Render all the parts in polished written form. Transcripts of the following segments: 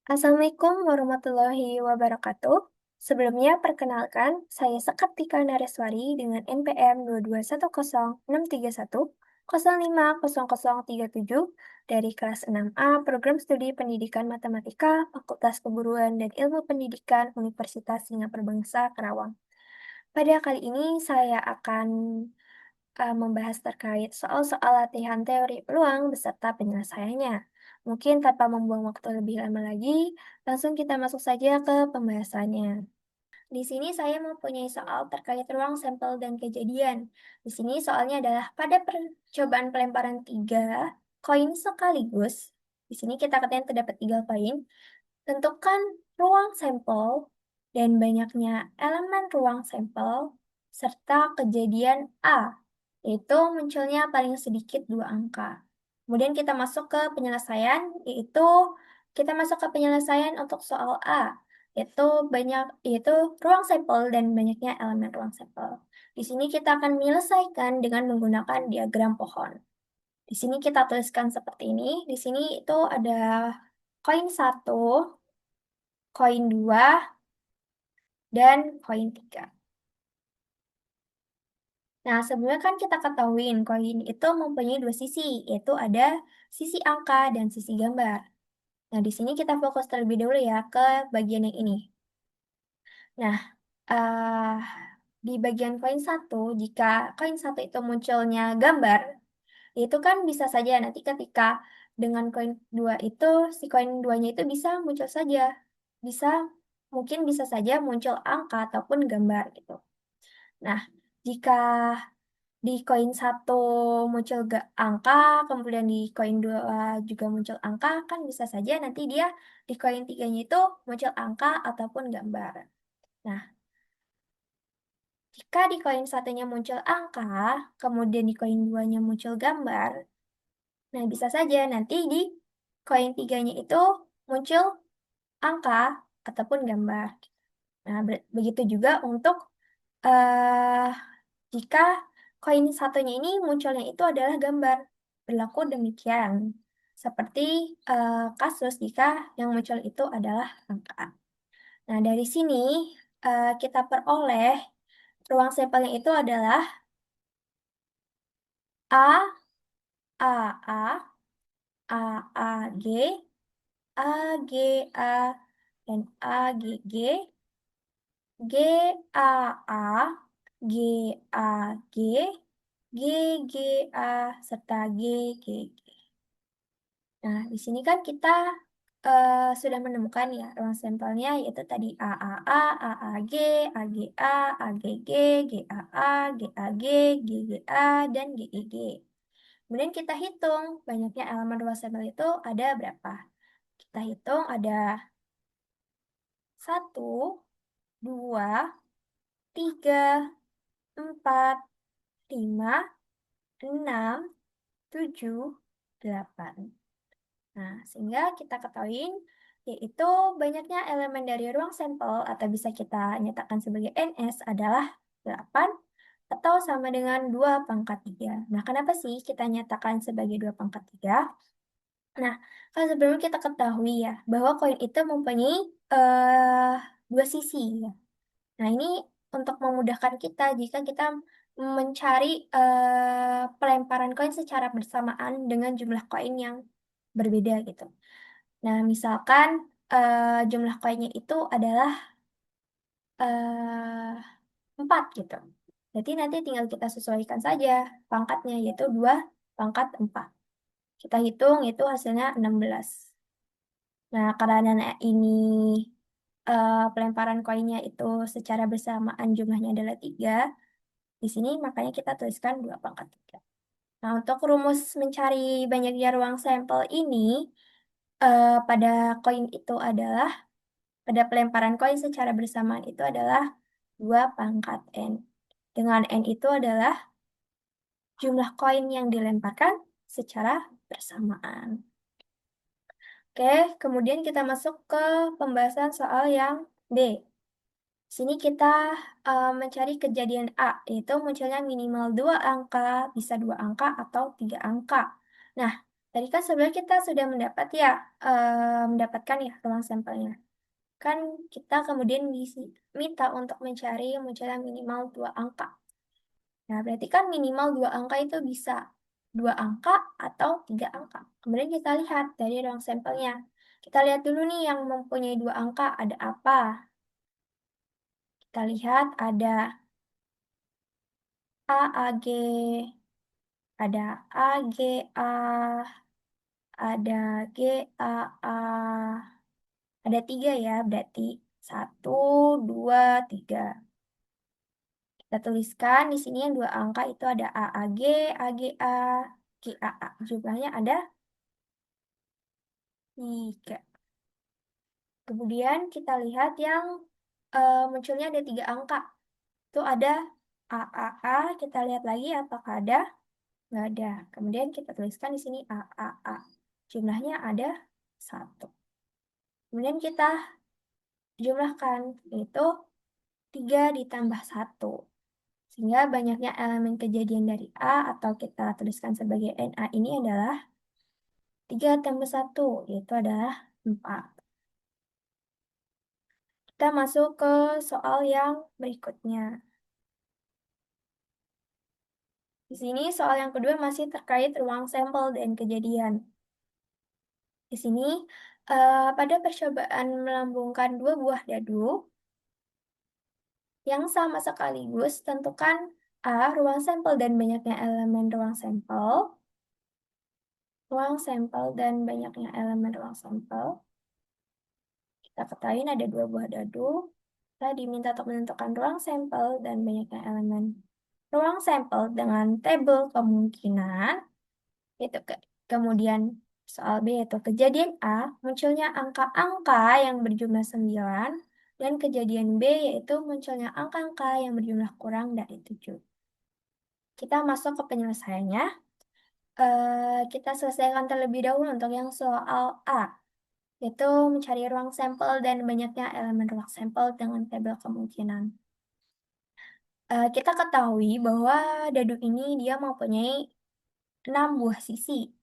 Assalamualaikum warahmatullahi wabarakatuh. Sebelumnya, perkenalkan, saya Sekartika Nareswari dengan NPM 2210631050037 dari kelas 6A Program Studi Pendidikan Matematika Fakultas Keguruan dan Ilmu Pendidikan Universitas Singapura Bangsa, Karawang. Pada kali ini saya akan membahas terkait soal-soal latihan teori peluang beserta penyelesaiannya. Mungkin tanpa membuang waktu lebih lama lagi, langsung kita masuk saja ke pembahasannya. Di sini saya mempunyai soal terkait ruang sampel dan kejadian. Di sini soalnya adalah pada percobaan pelemparan 3 koin sekaligus. Di sini kita katakan terdapat 3 koin. Tentukan ruang sampel dan banyaknya elemen ruang sampel serta kejadian A, yaitu munculnya paling sedikit 2 angka. Kemudian kita masuk ke penyelesaian, kita masuk ke penyelesaian untuk soal A, yaitu ruang sampel dan banyaknya elemen ruang sampel. Di sini kita akan menyelesaikan dengan menggunakan diagram pohon. Di sini kita tuliskan seperti ini. Di sini itu ada koin 1, koin 2, dan koin 3. Nah, sebelumnya kan kita ketahuin koin itu mempunyai 2 sisi, yaitu ada sisi angka dan sisi gambar. Nah, di sini kita fokus terlebih dahulu ya ke bagian yang ini. Nah, eh, di bagian koin 1, jika koin 1 itu munculnya gambar, itu kan bisa saja nanti ketika dengan koin 2 itu, si koin 2-nya itu bisa muncul saja. Bisa, mungkin bisa saja muncul angka ataupun gambar gitu. Nah, jika di koin 1 muncul angka, kemudian di koin 2 juga muncul angka, kan bisa saja nanti dia di koin 3-nya itu muncul angka ataupun gambar. Nah, jika di koin 1-nya muncul angka, kemudian di koin 2-nya muncul gambar, nah bisa saja nanti di koin 3-nya itu muncul angka ataupun gambar. Nah, begitu juga untuk eh jika koin 1-nya ini munculnya itu adalah gambar. Berlaku demikian. Seperti kasus jika yang muncul itu adalah angka. Nah, dari sini kita peroleh ruang sampelnya itu adalah A, A, A, A, A, G, A, G, A, dan A, G, G, G, A, A, G, A, G, G, G, A, serta G, G, G. Nah, di sini kan kita sudah menemukan ya ruang sampelnya, yaitu tadi A, A, A, A, A, G, A, G, A, A, G, G, G, A, A, G, A, G, G, G, A, dan G, G, G. Kemudian kita hitung banyaknya elemen ruang sampel itu ada berapa. Kita hitung ada 1, 2, 3, 4, 5, 6, 7, 8. Nah, sehingga kita ketahuin yaitu banyaknya elemen dari ruang sampel atau bisa kita nyatakan sebagai NS adalah 8 atau sama dengan 2/3. Nah, kenapa sih kita nyatakan sebagai 2/3? Nah, kalau sebelumnya kita ketahui ya bahwa koin itu mempunyai eh, 2 sisi ya. Nah, ini untuk memudahkan kita jika kita mencari pelemparan koin secara bersamaan dengan jumlah koin yang berbeda gitu. Nah, misalkan jumlah koinnya itu adalah 4 gitu. Jadi nanti tinggal kita sesuaikan saja pangkatnya, yaitu 2/4. Kita hitung itu hasilnya 16. Nah, karena ini pelemparan koinnya itu secara bersamaan jumlahnya adalah 3, di sini makanya kita tuliskan 2/3. Nah, untuk rumus mencari banyaknya ruang sampel ini, pada koin itu adalah, pada pelemparan koin secara bersamaan itu adalah 2/n. Dengan N itu adalah jumlah koin yang dilemparkan secara bersamaan. Oke, kemudian kita masuk ke pembahasan soal yang B. Sini kita mencari kejadian A, yaitu munculnya minimal 2 angka, bisa 2 angka atau 3 angka. Nah, Tadi kan sebenarnya kita sudah mendapatkan ya ruang sampelnya. Kan kita kemudian minta untuk mencari munculnya minimal 2 angka. Nah, berarti kan minimal 2 angka itu bisa 2 angka atau 3 angka. Kemudian kita lihat dari ruang sampelnya. Kita lihat dulu nih yang mempunyai 2 angka ada apa. Kita lihat ada A, A, G, ada A, G, A, ada G, A, A, ada 3 ya, berarti 1, 2, 3. Kita tuliskan di sini yang 2 angka itu ada A, A, G, A, G, A, G, A, A. Jumlahnya ada 3. Kemudian kita lihat yang munculnya ada 3 angka. Itu ada A, A, A. Kita lihat lagi apakah ada. Nggak ada. Kemudian kita tuliskan di sini A, A, A. Jumlahnya ada 1. Kemudian kita jumlahkan, itu 3 ditambah 1. Sehingga banyaknya elemen kejadian dari A atau kita tuliskan sebagai NA ini adalah 3 tambah 1, yaitu adalah 4. Kita masuk ke soal yang berikutnya. Di sini soal yang kedua masih terkait ruang sampel dan kejadian. Di sini pada percobaan melambungkan 2 buah dadu yang sama sekaligus, tentukan A. Ruang sampel dan banyaknya elemen ruang sampel. Ruang sampel dan banyaknya elemen ruang sampel. Kita ketahui ada 2 buah dadu. Kita diminta untuk menentukan ruang sampel dan banyaknya elemen ruang sampel dengan tabel kemungkinan. Itu kemudian soal B yaitu kejadian A munculnya angka-angka yang berjumlah 9 dan kejadian B yaitu munculnya angka-angka yang berjumlah kurang dari 7. Kita masuk ke penyelesaiannya. Kita selesaikan terlebih dahulu untuk yang soal A, yaitu mencari ruang sampel dan banyaknya elemen ruang sampel dengan tabel kemungkinan. Kita ketahui bahwa dadu ini dia mempunyai 6 buah sisi,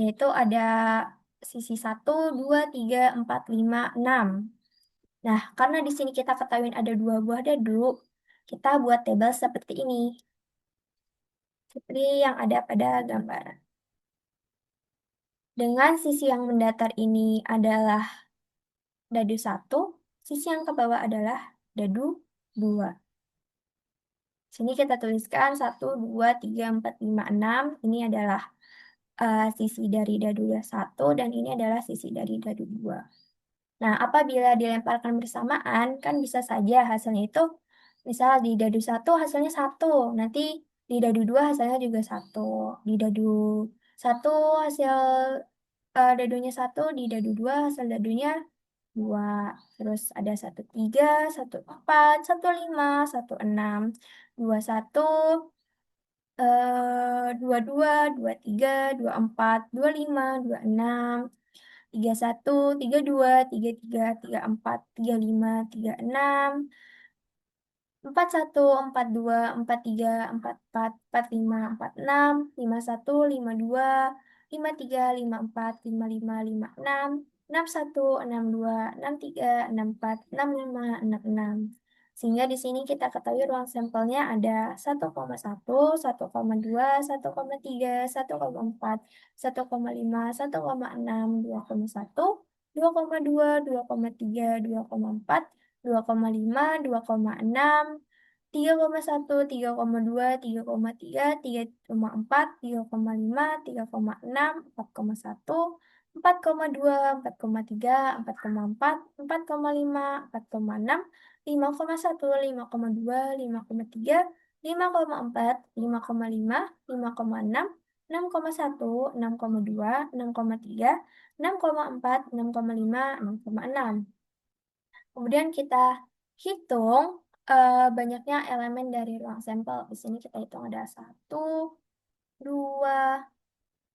yaitu ada sisi 1, 2, 3, 4, 5, 6. Nah, karena di sini kita ketahui ada 2 buah dadu, kita buat tabel seperti ini. Seperti yang ada pada gambar. Dengan sisi yang mendatar ini adalah dadu 1, sisi yang ke bawah adalah dadu 2. Sini kita tuliskan 1, 2, 3, 4, 5, 6. Ini adalah sisi dari dadu 1 dan ini adalah sisi dari dadu 2. Nah, apabila dilemparkan bersamaan, kan bisa saja hasilnya itu, misal di dadu 1 hasilnya 1, nanti di dadu 2 hasilnya juga 1. Di dadu 1 hasil dadunya 1, di dadu 2 hasil dadunya 2. Terus ada 1, 3, 1, 4, 1, 5, 1, 6, 2, 1, 2, 2, 2, 3, 2, 4, 2, 5, 2, 6, 3, 1, 3, 2, 3, 3, 3, 4, 3, 5, 3, 6, 4, 1, 4, 2, 4, 3, 4, 4, 4, 5, 4, 6, 5, 1, 5, 2, 5, 3, 5, 4, 5, 5, 5, 6, 6, 1, 6, 2, 6, 3, 6, 4, 6, 5, 6, 6. Sehingga di sini kita ketahui ruang sampelnya ada 1,1, 1,2, 1,3, 1,4, 1,5, 1,6, 2,1, 2,2, 2,3, 2,4, 2,5, 2,6, 3,1, 3,2, 3,3, 3,4, 3,5, 3,6, 4,1, 4,2, 4,3, 4,4, 4,5, 4,6, 5,1, 5,2, 5,3, 5,4, 5,5, 5,6, 6,1, 6,2, 6,3, 6,4, 6,5, 6,6. Kemudian kita hitung banyaknya elemen dari ruang sampel. Di sini kita hitung ada 1, 2,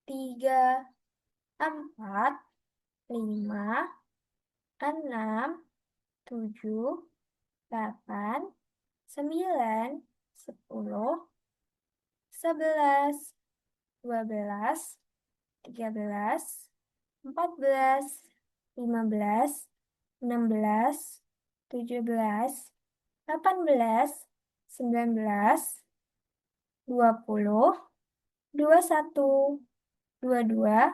3, 4, 5, 6, 7, 8, 9, 10, 11, 12, 13, 14, 15, 16, 17, 18, 19, 20, 21, 22,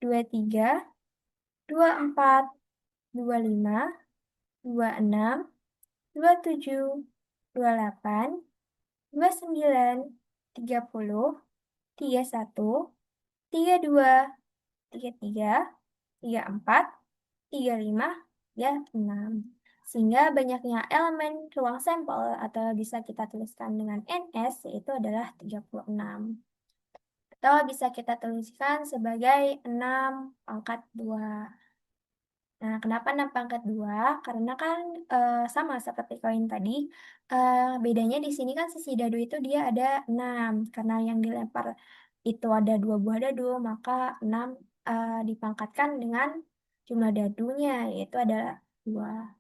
23, 24, 25, 26, 27, 28, 29, 30, 31, 32, 33, 34, 35, 36. Sehingga banyaknya elemen ruang sampel atau bisa kita tuliskan dengan NS yaitu adalah 36. Atau bisa kita tuliskan sebagai 6 pangkat 2. Nah, kenapa 6 pangkat 2? Karena kan sama seperti koin tadi, bedanya di sini kan sisi dadu itu dia ada 6. Karena yang dilempar itu ada 2 buah dadu, maka 6 dipangkatkan dengan jumlah dadunya, yaitu adalah 2.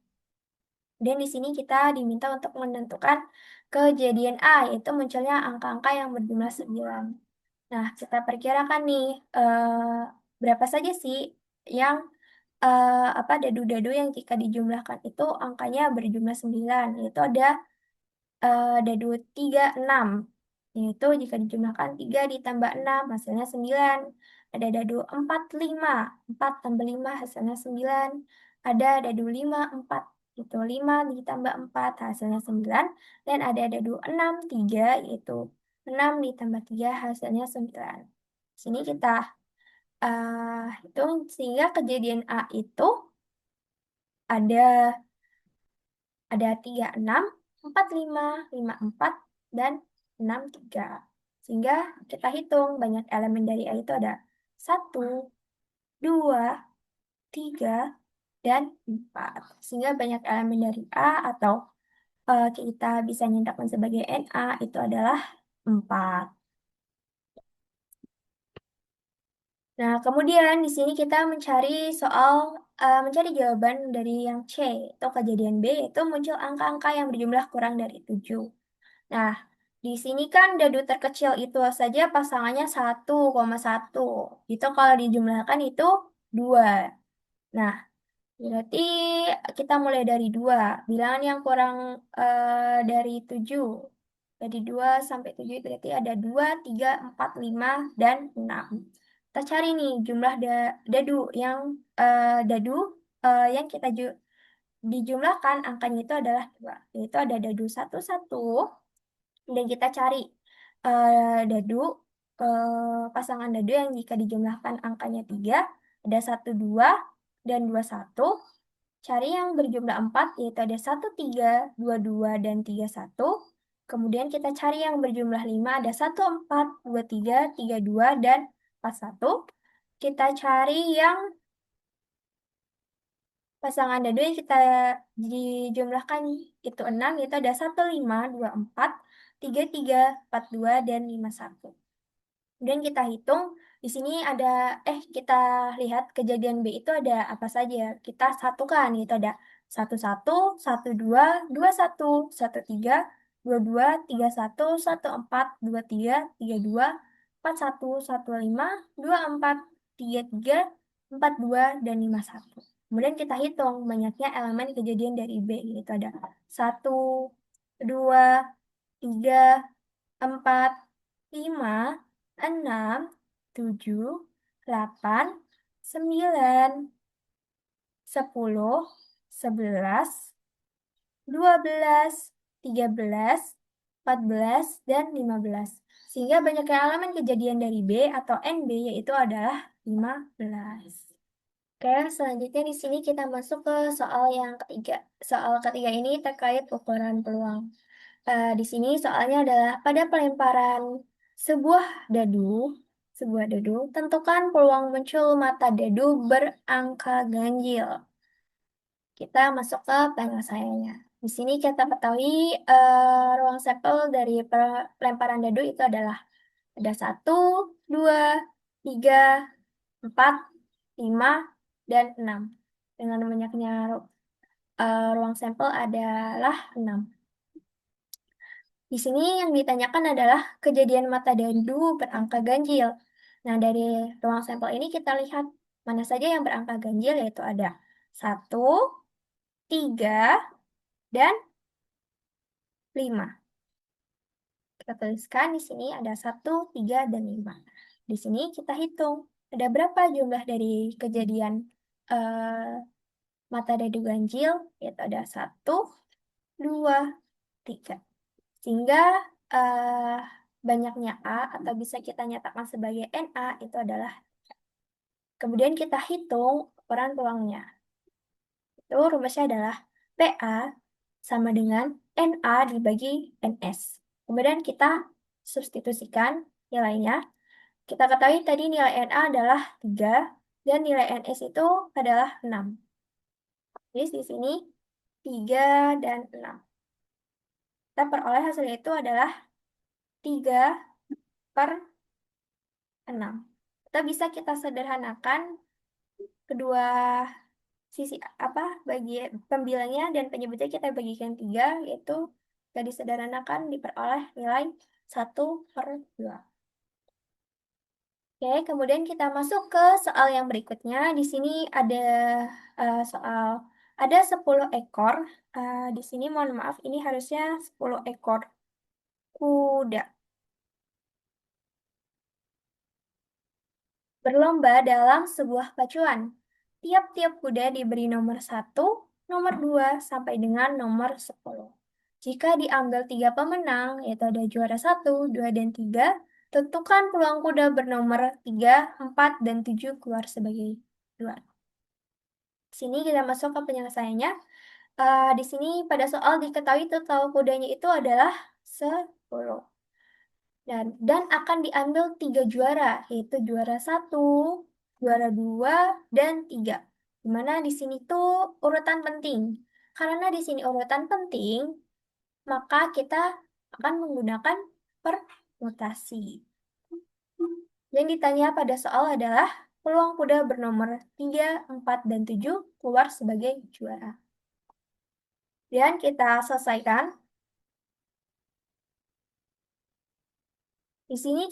Dan di sini kita diminta untuk menentukan kejadian A, yaitu munculnya angka-angka yang berjumlah 9. Nah, kita perkirakan nih, berapa saja sih yang dadu-dadu yang jika dijumlahkan itu angkanya berjumlah 9, yaitu ada dadu 3, 6. Yaitu jika dijumlahkan 3 ditambah 6 hasilnya 9. Ada dadu 4, 5. 4 tambah 5 hasilnya 9. Ada dadu 5, 4. Itu 5 ditambah 4 hasilnya 9. Dan ada dadu 6, 3. Yaitu 6 ditambah 3 hasilnya 9. Sini kita hitung sehingga kejadian A itu ada 36, 45, 54, dan 63. Sehingga kita hitung banyak elemen dari A itu ada 1, 2, 3, dan 4. Sehingga banyak elemen dari A atau kita bisa nyatakan sebagai Na itu adalah 4. Nah, kemudian di sini kita mencari jawaban dari yang C, atau kejadian B, yaitu muncul angka-angka yang berjumlah kurang dari 7. Nah, di sini kan dadu terkecil itu saja pasangannya 1,1. Itu kalau dijumlahkan itu 2. Nah, berarti kita mulai dari 2. Bilangan yang kurang dari 7. Dari 2 sampai 7 berarti ada 2, 3, 4, 5, dan 6. Kita cari nih jumlah dadu yang dadu yang kita dijumlahkan angkanya itu adalah 2. Yaitu ada dadu 1, 1. Dan kita cari dadu pasangan dadu yang jika dijumlahkan angkanya 3. Ada 1, 2, dan 2, 1. Cari yang berjumlah 4, yaitu ada 1, 3, 2, 2, dan 3, 1. Kemudian kita cari yang berjumlah 5, ada 1, 4, 2, 3, 3, 2, dan 4, 1. Kita cari yang pasangan dadu yang kita dijumlahkan itu 6, yaitu ada 1, 5, 2, 4, 3, 3, 4, 2, dan 5, 1. Kemudian kita hitung, di sini kita lihat kejadian B itu ada apa saja. Kita satukan, itu ada 1, 1, 1, 2, 2, 1, 1, 3, 2, 2, 3, 1, 1, 4, 2, 3, 3, 2, 4, 1, 1, 5, 2, 4, 3, 3, 4, 2, dan 5, 1. Kemudian kita hitung banyaknya elemen kejadian dari B, yaitu ada 1, 2, 3, 4, 5, 6, 7, 8, 9, 10, 11, 12, 13, 14, dan 15. Sehingga banyaknya elemen kejadian dari B atau NB yaitu adalah 15. Oke, selanjutnya di sini kita masuk ke soal yang ketiga. Soal ketiga ini terkait ukuran peluang. Di sini soalnya adalah pada pelemparan sebuah dadu, tentukan peluang muncul mata dadu berangka ganjil. Kita masuk ke penyelesaiannya. Di sini kita ketahui ruang sampel dari pelemparan dadu itu adalah ada 1, 2, 3, 4, 5, dan 6. Dengan banyaknya ruang sampel adalah 6. Di sini yang ditanyakan adalah kejadian mata dadu berangka ganjil. Nah, dari ruang sampel ini kita lihat mana saja yang berangka ganjil, yaitu ada 1, 3, dan 5. Kita tuliskan di sini ada 1, 3, dan 5. Di sini kita hitung ada berapa jumlah dari kejadian mata dadu ganjil, yaitu ada 1, 2, 3. Sehingga eh, banyaknya A atau bisa kita nyatakan sebagai NA itu adalah. Kemudian kita hitung ukuran peluangnya. Itu rumusnya adalah PA sama dengan NA dibagi NS. Kemudian kita substitusikan nilainya. Kita ketahui tadi nilai NA adalah 3 dan nilai NS itu adalah 6. Jadi di sini 3 dan 6. Kita peroleh hasilnya itu adalah 3/6. Kita sederhanakan kedua sisi bagian pembilangnya dan penyebutnya kita bagikan 3, yaitu jika disederhanakan diperoleh nilai 1/2. Oke, kemudian kita masuk ke soal yang berikutnya. Di sini ada soal ada 10 ekor. Di sini mohon maaf, ini harusnya 10 ekor kuda berlomba dalam sebuah pacuan. Tiap-tiap kuda diberi nomor 1, nomor 2, sampai dengan nomor 10. Jika diambil 3 pemenang, yaitu ada juara 1, 2, dan 3, tentukan peluang kuda bernomor 3, 4, dan 7 keluar sebagai juara. Sini kita masuk ke penyelesaiannya. Di sini pada soal diketahui total kudanya itu adalah 10. Dan akan diambil 3 juara, yaitu juara 1, juara 2, dan 3. Dimana di sini tuh urutan penting. Karena di sini urutan penting, maka kita akan menggunakan permutasi. Yang ditanya pada soal adalah peluang kuda bernomor 3, 4, dan 7 keluar sebagai juara. Dan kita selesaikan. Di sini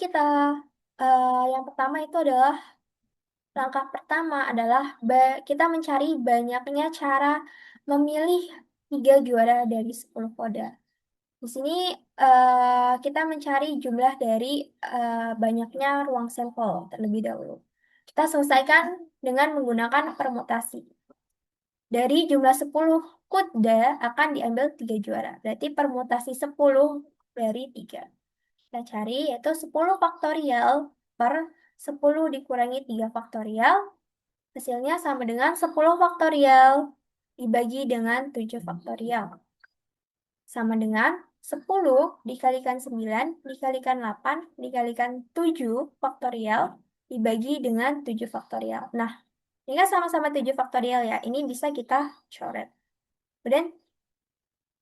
yang pertama itu adalah langkah pertama adalah kita mencari banyaknya cara memilih 3 juara dari 10 koda. Di sini kita mencari jumlah dari banyaknya ruang sampel terlebih dahulu. Kita selesaikan dengan menggunakan permutasi. Dari jumlah 10 kuda akan diambil 3 juara. Berarti permutasi 10 dari 3. Kita cari yaitu 10 faktorial per 10 dikurangi 3 faktorial. Hasilnya sama dengan 10 faktorial dibagi dengan 7 faktorial. Sama dengan 10 dikalikan 9 dikalikan 8 dikalikan 7 faktorial dibagi dengan 7 faktorial. Nah, ini kan sama-sama 7 faktorial ya. Ini bisa kita coret. Kemudian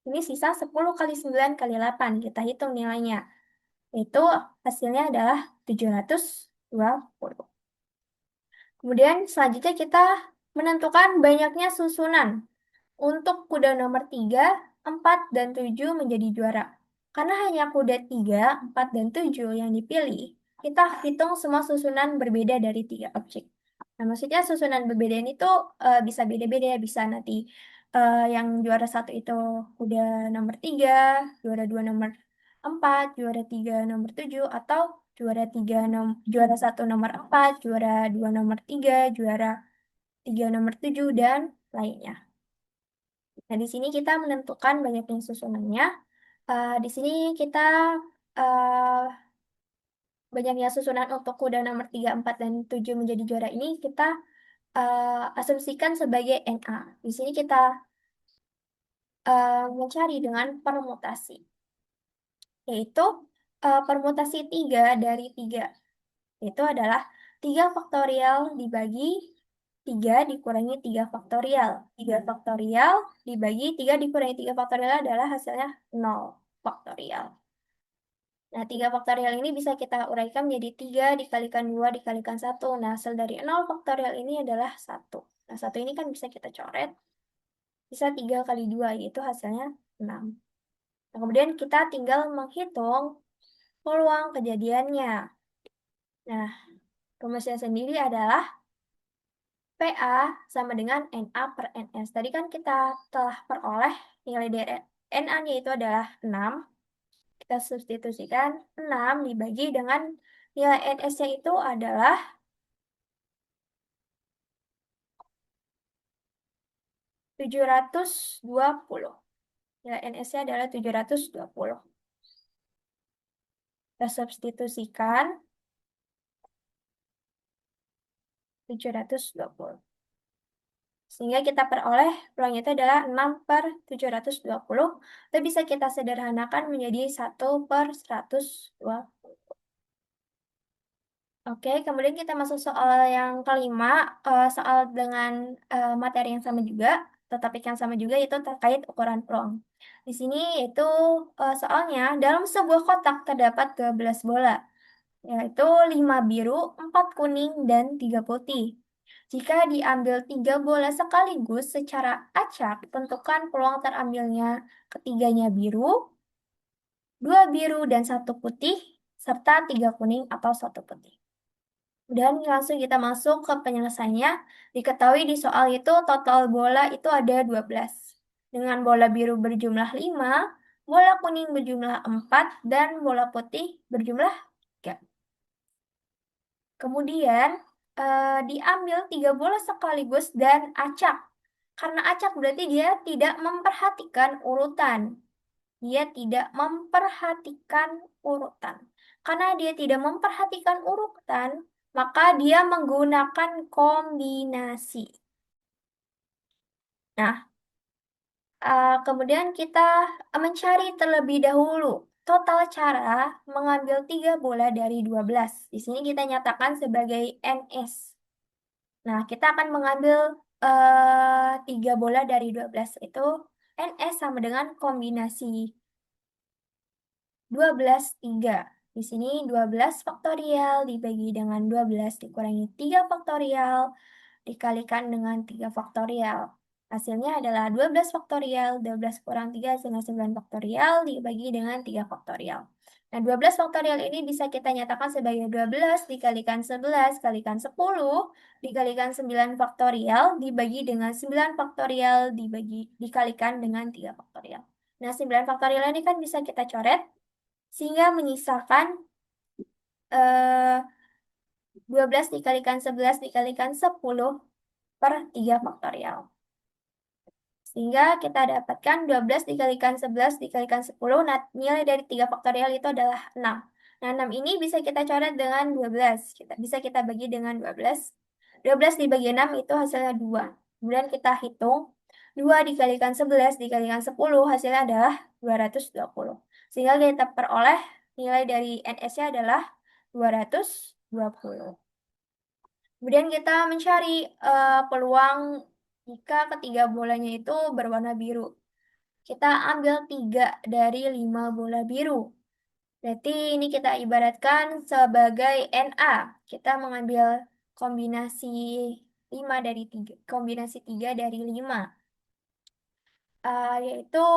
ini sisa 10 kali 9 kali 8. Kita hitung nilainya. Itu hasilnya adalah 720. Kemudian selanjutnya kita menentukan banyaknya susunan untuk kuda nomor 3, 4, dan 7 menjadi juara. Karena hanya kuda 3, 4, dan 7 yang dipilih, kita hitung semua susunan berbeda dari 3 objek. Nah, maksudnya susunan berbeda ini tuh bisa beda-beda, bisa nanti yang juara 1 itu kuda nomor 3, juara 2 nomor 4, juara 3 nomor 7, atau juara 1 nomor 4, juara 2 nomor 3, juara 3 nomor 7, dan lainnya. Nah, di sini kita menentukan banyaknya susunannya. Di sini kita uh, banyaknya susunan untuk kuda nomor 3, 4, dan 7 menjadi juara ini kita asumsikan sebagai NA. Di sini kita mencari dengan permutasi, yaitu permutasi 3 dari 3. Itu adalah 3 faktorial dibagi 3 dikurangi 3 faktorial. 3 faktorial dibagi 3 dikurangi 3 faktorial adalah hasilnya 0 faktorial. Nah, 3 faktorial ini bisa kita uraikan menjadi 3 dikalikan 2 dikalikan 1. Nah, hasil dari 0 faktorial ini adalah 1. Nah, 1 ini kan bisa kita coret. Bisa 3 kali 2, yaitu hasilnya 6. Nah, kemudian kita tinggal menghitung peluang kejadiannya. Nah, Rumusnya sendiri adalah PA sama dengan NA per NS. Tadi kan kita telah peroleh nilai dari NA-nya itu adalah 6. Kita substitusikan 6 dibagi dengan nilai NS-nya itu adalah 720. Nilai NS-nya adalah 720. Kita substitusikan 720. Sehingga kita peroleh peluangnya itu adalah 6 per 720. Itu bisa kita sederhanakan menjadi 1 per 120. Oke, kemudian kita masuk soal yang kelima, soal dengan materi yang sama juga, atau topik yang sama juga, itu terkait ukuran peluang. Di sini itu soalnya, dalam sebuah kotak terdapat 12 bola, yaitu 5 biru, 4 kuning, dan 3 putih. Jika diambil 3 bola sekaligus secara acak, tentukan peluang terambilnya ketiganya biru, 2 biru, dan 1 putih, serta 3 kuning atau 1 putih. Dan langsung kita masuk ke penyelesaiannya. Diketahui di soal itu total bola itu ada 12. Dengan bola biru berjumlah 5, bola kuning berjumlah 4, dan bola putih berjumlah 3. Kemudian diambil 3 bola sekaligus dan acak. Karena acak berarti dia tidak memperhatikan urutan. Dia tidak memperhatikan urutan. Karena dia tidak memperhatikan urutan, maka dia menggunakan kombinasi. Nah, kemudian kita mencari terlebih dahulu total cara mengambil 3 bola dari 12. Di sini kita nyatakan sebagai NS. Nah, kita akan mengambil 3 bola dari 12 itu NS sama dengan kombinasi 12, 3. Di sini 12 faktorial dibagi dengan 12 dikurangi 3 faktorial dikalikan dengan 3 faktorial. Hasilnya adalah 12 faktorial, 12 kurang 3 hasilnya 9 faktorial dibagi dengan 3 faktorial. Nah, 12 faktorial ini bisa kita nyatakan sebagai 12 dikalikan 11 kalikan 10 dikalikan 9 faktorial dibagi dengan 9 faktorial dikalikan dengan 3 faktorial. Nah, 9 faktorial ini kan bisa kita coret sehingga menyisakan 12 dikalikan 11 dikalikan 10 per 3 faktorial. Sehingga kita dapatkan 12 dikalikan 11 dikalikan 10, nah nilai dari 3 faktorial itu adalah 6. Nah, 6 ini bisa kita coret dengan 12. Bisa kita bagi dengan 12. 12 dibagi 6 itu hasilnya 2. Kemudian kita hitung, 2 dikalikan 11 dikalikan 10 hasilnya adalah 220. Sehingga kita peroleh nilai dari NS-nya adalah 220. Kemudian kita mencari peluang jika ketiga bolanya itu berwarna biru. Kita ambil 3 dari 5 bola biru. Berarti ini kita ibaratkan sebagai NA. Kita mengambil kombinasi 5 dari 3, kombinasi 3 dari 5. Yaitu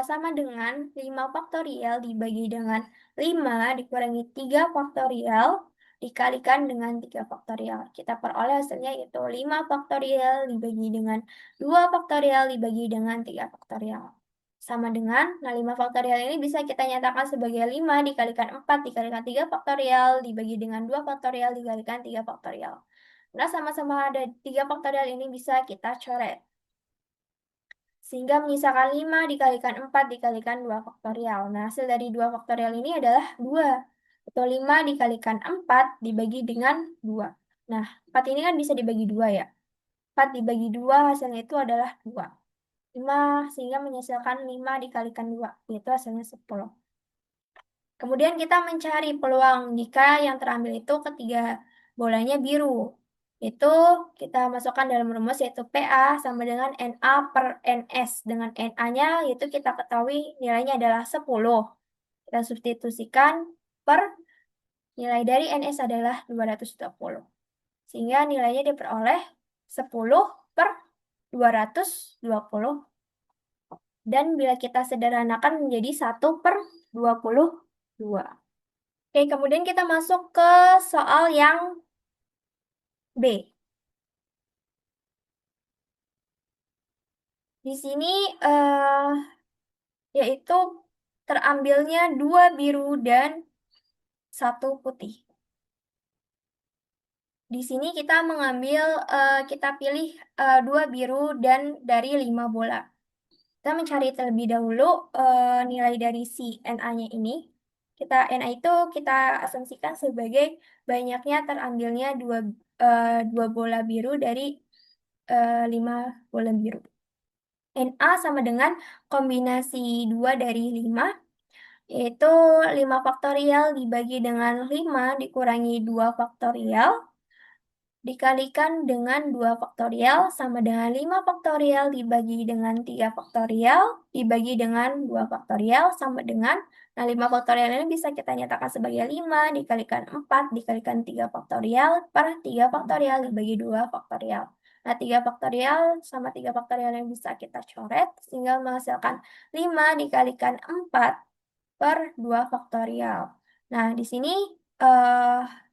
sama dengan 5 faktorial dibagi dengan 5 dikurangi 3 faktorial dikalikan dengan 3 faktorial. Kita peroleh hasilnya yaitu 5 faktorial dibagi dengan 2 faktorial dibagi dengan 3 faktorial. Sama dengan, nah 5 faktorial ini bisa kita nyatakan sebagai 5 dikalikan 4 dikalikan 3 faktorial dibagi dengan 2 faktorial dikalikan 3 faktorial. Nah, sama-sama ada 3 faktorial ini bisa kita coret. Sehingga menyisakan 5 dikalikan 4 dikalikan 2 faktorial. Nah, hasil dari 2 faktorial ini adalah 2. Atau 5 dikalikan 4 dibagi dengan 2. Nah, 4 ini kan bisa dibagi 2 ya. 4 dibagi 2 hasilnya itu adalah 2. 5 sehingga menghasilkan 5 dikalikan 2, yaitu hasilnya 10. Kemudian kita mencari peluang jika yang terambil itu ketiga bolanya biru. Itu kita masukkan dalam rumus yaitu PA sama dengan NA per NS. Dengan NA-nya yaitu kita ketahui nilainya adalah 10. Kita substitusikan per nilai dari NS adalah 220. Sehingga nilainya diperoleh 10 per 220. Dan bila kita sederhanakan menjadi 1 per 22. Oke, kemudian kita masuk ke soal yang B. Di sini eh, yaitu terambilnya dua biru dan satu putih. Di sini kita mengambil, kita pilih dua biru dan dari 5 bola. Kita mencari terlebih dahulu nilai dari si NA-nya ini. NA itu kita asumsikan sebagai banyaknya terambilnya dua bola biru dari 5 bola biru. NA sama dengan kombinasi 2 dari 5, yaitu 5 faktorial dibagi dengan 5 dikurangi 2 faktorial dikalikan dengan 2 faktorial sama dengan 5 faktorial dibagi dengan 3 faktorial dibagi dengan 2 faktorial sama dengan, nah 5 faktorial ini bisa kita nyatakan sebagai 5 dikalikan 4 dikalikan 3 faktorial per 3 faktorial dibagi 2 faktorial. Nah 3 faktorial sama 3 faktorial yang bisa kita coret sehingga menghasilkan 5 dikalikan 4 per 2 faktorial. Nah di sini eh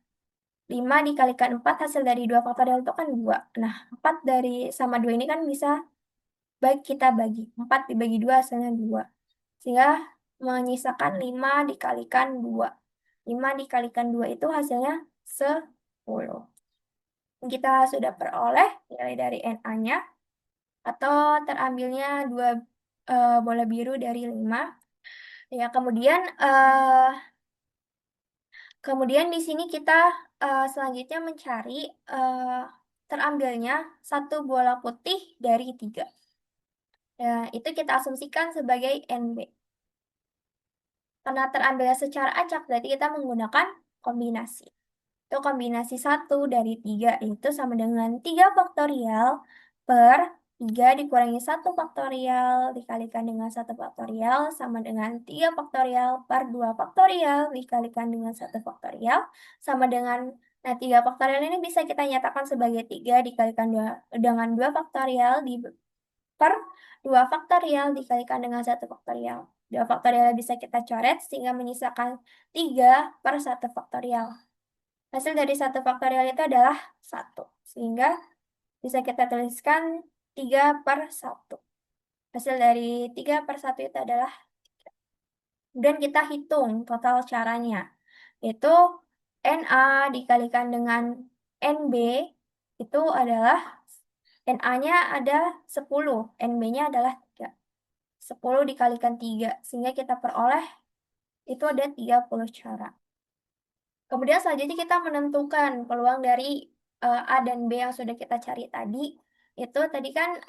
5 dikalikan 4 hasil dari 2 faktorial itu kan 2. Nah, 4 dari sama 2 ini kan bisa kita bagi. 4 dibagi 2 hasilnya 2. Sehingga menyisakan 5 dikalikan 2. 5 dikalikan 2 itu hasilnya 10. Kita sudah peroleh nilai dari NA-nya atau terambilnya 2 bola biru dari 5. Ya, kemudian di sini kita selanjutnya mencari eh, terambilnya satu bola putih dari 3. Ya, itu kita asumsikan sebagai NB. Karena terambilnya secara acak, berarti kita menggunakan kombinasi. Itu kombinasi 1 dari 3, itu sama dengan 3 faktorial per 3 dikurangi 1 faktorial dikalikan dengan 1 faktorial sama dengan 3 faktorial per 2 faktorial dikalikan dengan 1 faktorial sama dengan, nah 3 faktorial ini bisa kita nyatakan sebagai 3 dikalikan dengan 2 faktorial per 2 faktorial dikalikan dengan 1 faktorial. 2 faktorial bisa kita coret sehingga menyisakan 3 per 1 faktorial. Hasil dari 1 faktorial itu adalah 1. Sehingga bisa kita tuliskan 3/1. Hasil dari 3/1 itu adalah, dan kita hitung total caranya. Itu NA dikalikan dengan NB itu adalah, NA-nya ada 10, NB-nya adalah 3. 10 dikalikan 3, sehingga kita peroleh itu ada 30 cara. Kemudian selanjutnya kita menentukan peluang dari A dan B yang sudah kita cari tadi. Itu tadi kan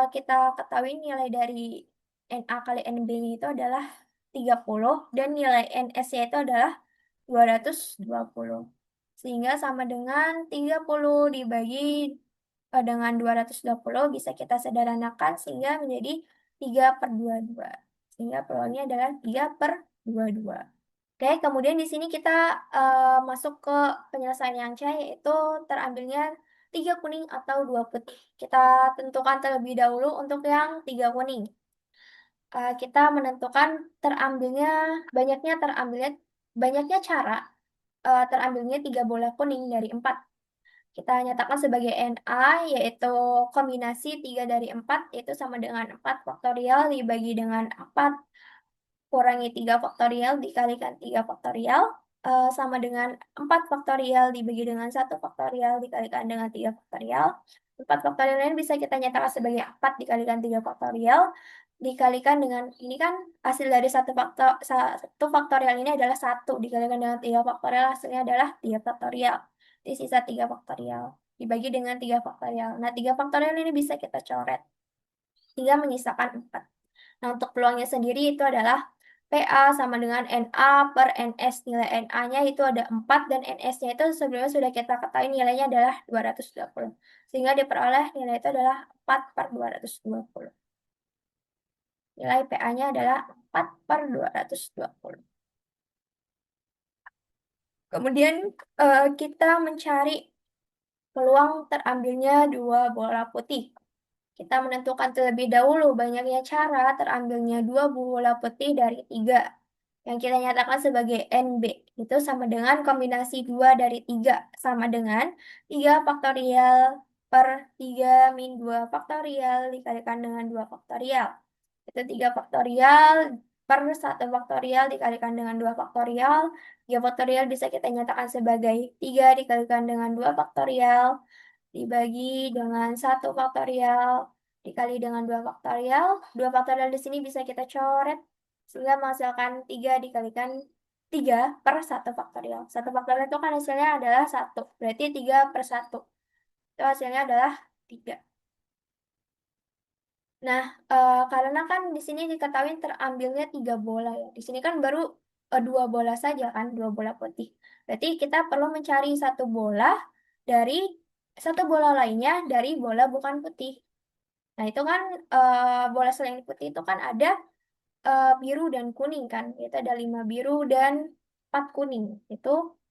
kita ketahui nilai dari NA kali NB itu adalah 30 dan nilai NS-nya itu adalah 220. Sehingga sama dengan 30 dibagi dengan 220 bisa kita sederhanakan sehingga menjadi 3/22. Sehingga peluangnya adalah 3/22. Oke, kemudian di sini kita masuk ke penyelesaian yang C, yaitu terambilnya 3 kuning atau 2 putih. Kita tentukan terlebih dahulu untuk yang 3 kuning. Kita menentukan terambilnya, banyaknya cara terambilnya 3 bola kuning dari 4. Kita nyatakan sebagai NA, yaitu kombinasi 3 dari 4, yaitu sama dengan 4 faktorial dibagi dengan 4 kurangi 3 faktorial dikalikan 3 faktorial sama dengan 4 faktorial dibagi dengan 1 faktorial dikalikan dengan 3 faktorial. 4 faktorial ini bisa kita nyatakan sebagai 4 dikalikan 3 faktorial dikalikan dengan, ini kan hasil dari 1 faktorial ini adalah 1 dikalikan dengan 3 faktorial hasilnya adalah 3 faktorial. Di sisa 3 faktorial dibagi dengan 3 faktorial. Nah, 3 faktorial ini bisa kita coret hingga menyisakan 4. Nah, untuk peluangnya sendiri itu adalah PA sama dengan NA per NS. Nilai NA-nya itu ada 4 dan NS-nya itu sebelumnya sudah kita ketahui nilainya adalah 220. Sehingga diperoleh nilai itu adalah 4/220. Nilai PA-nya adalah 4/220. Kemudian kita mencari peluang terambilnya 2 bola putih. Kita menentukan terlebih dahulu banyaknya cara terambilnya 2 bola putih dari 3. yang kita nyatakan sebagai NB. Itu sama dengan kombinasi 2 dari 3. Sama dengan 3 faktorial per 3 min 2 faktorial dikalikan dengan 2 faktorial. Itu 3 faktorial per 1 faktorial dikalikan dengan 2 faktorial. 3 faktorial bisa kita nyatakan sebagai 3 dikalikan dengan 2 faktorial dibagi dengan 1 faktorial dikali dengan 2 faktorial. 2 faktorial di sini bisa kita coret sehingga menghasilkan 3 dikalikan 3 per 1 faktorial. 1 faktorial itu kan hasilnya adalah 1. Berarti 3 per 1. Itu hasilnya adalah 3. Nah, karena kan di sini diketahui terambilnya 3 bola ya. Di sini kan baru 2 bola saja kan, 2 bola putih. Berarti kita perlu mencari dari satu bola lainnya dari bola bukan putih. Nah, itu kan bola selain putih itu kan ada biru dan kuning kan. Itu ada 5 biru dan 4 kuning. Itu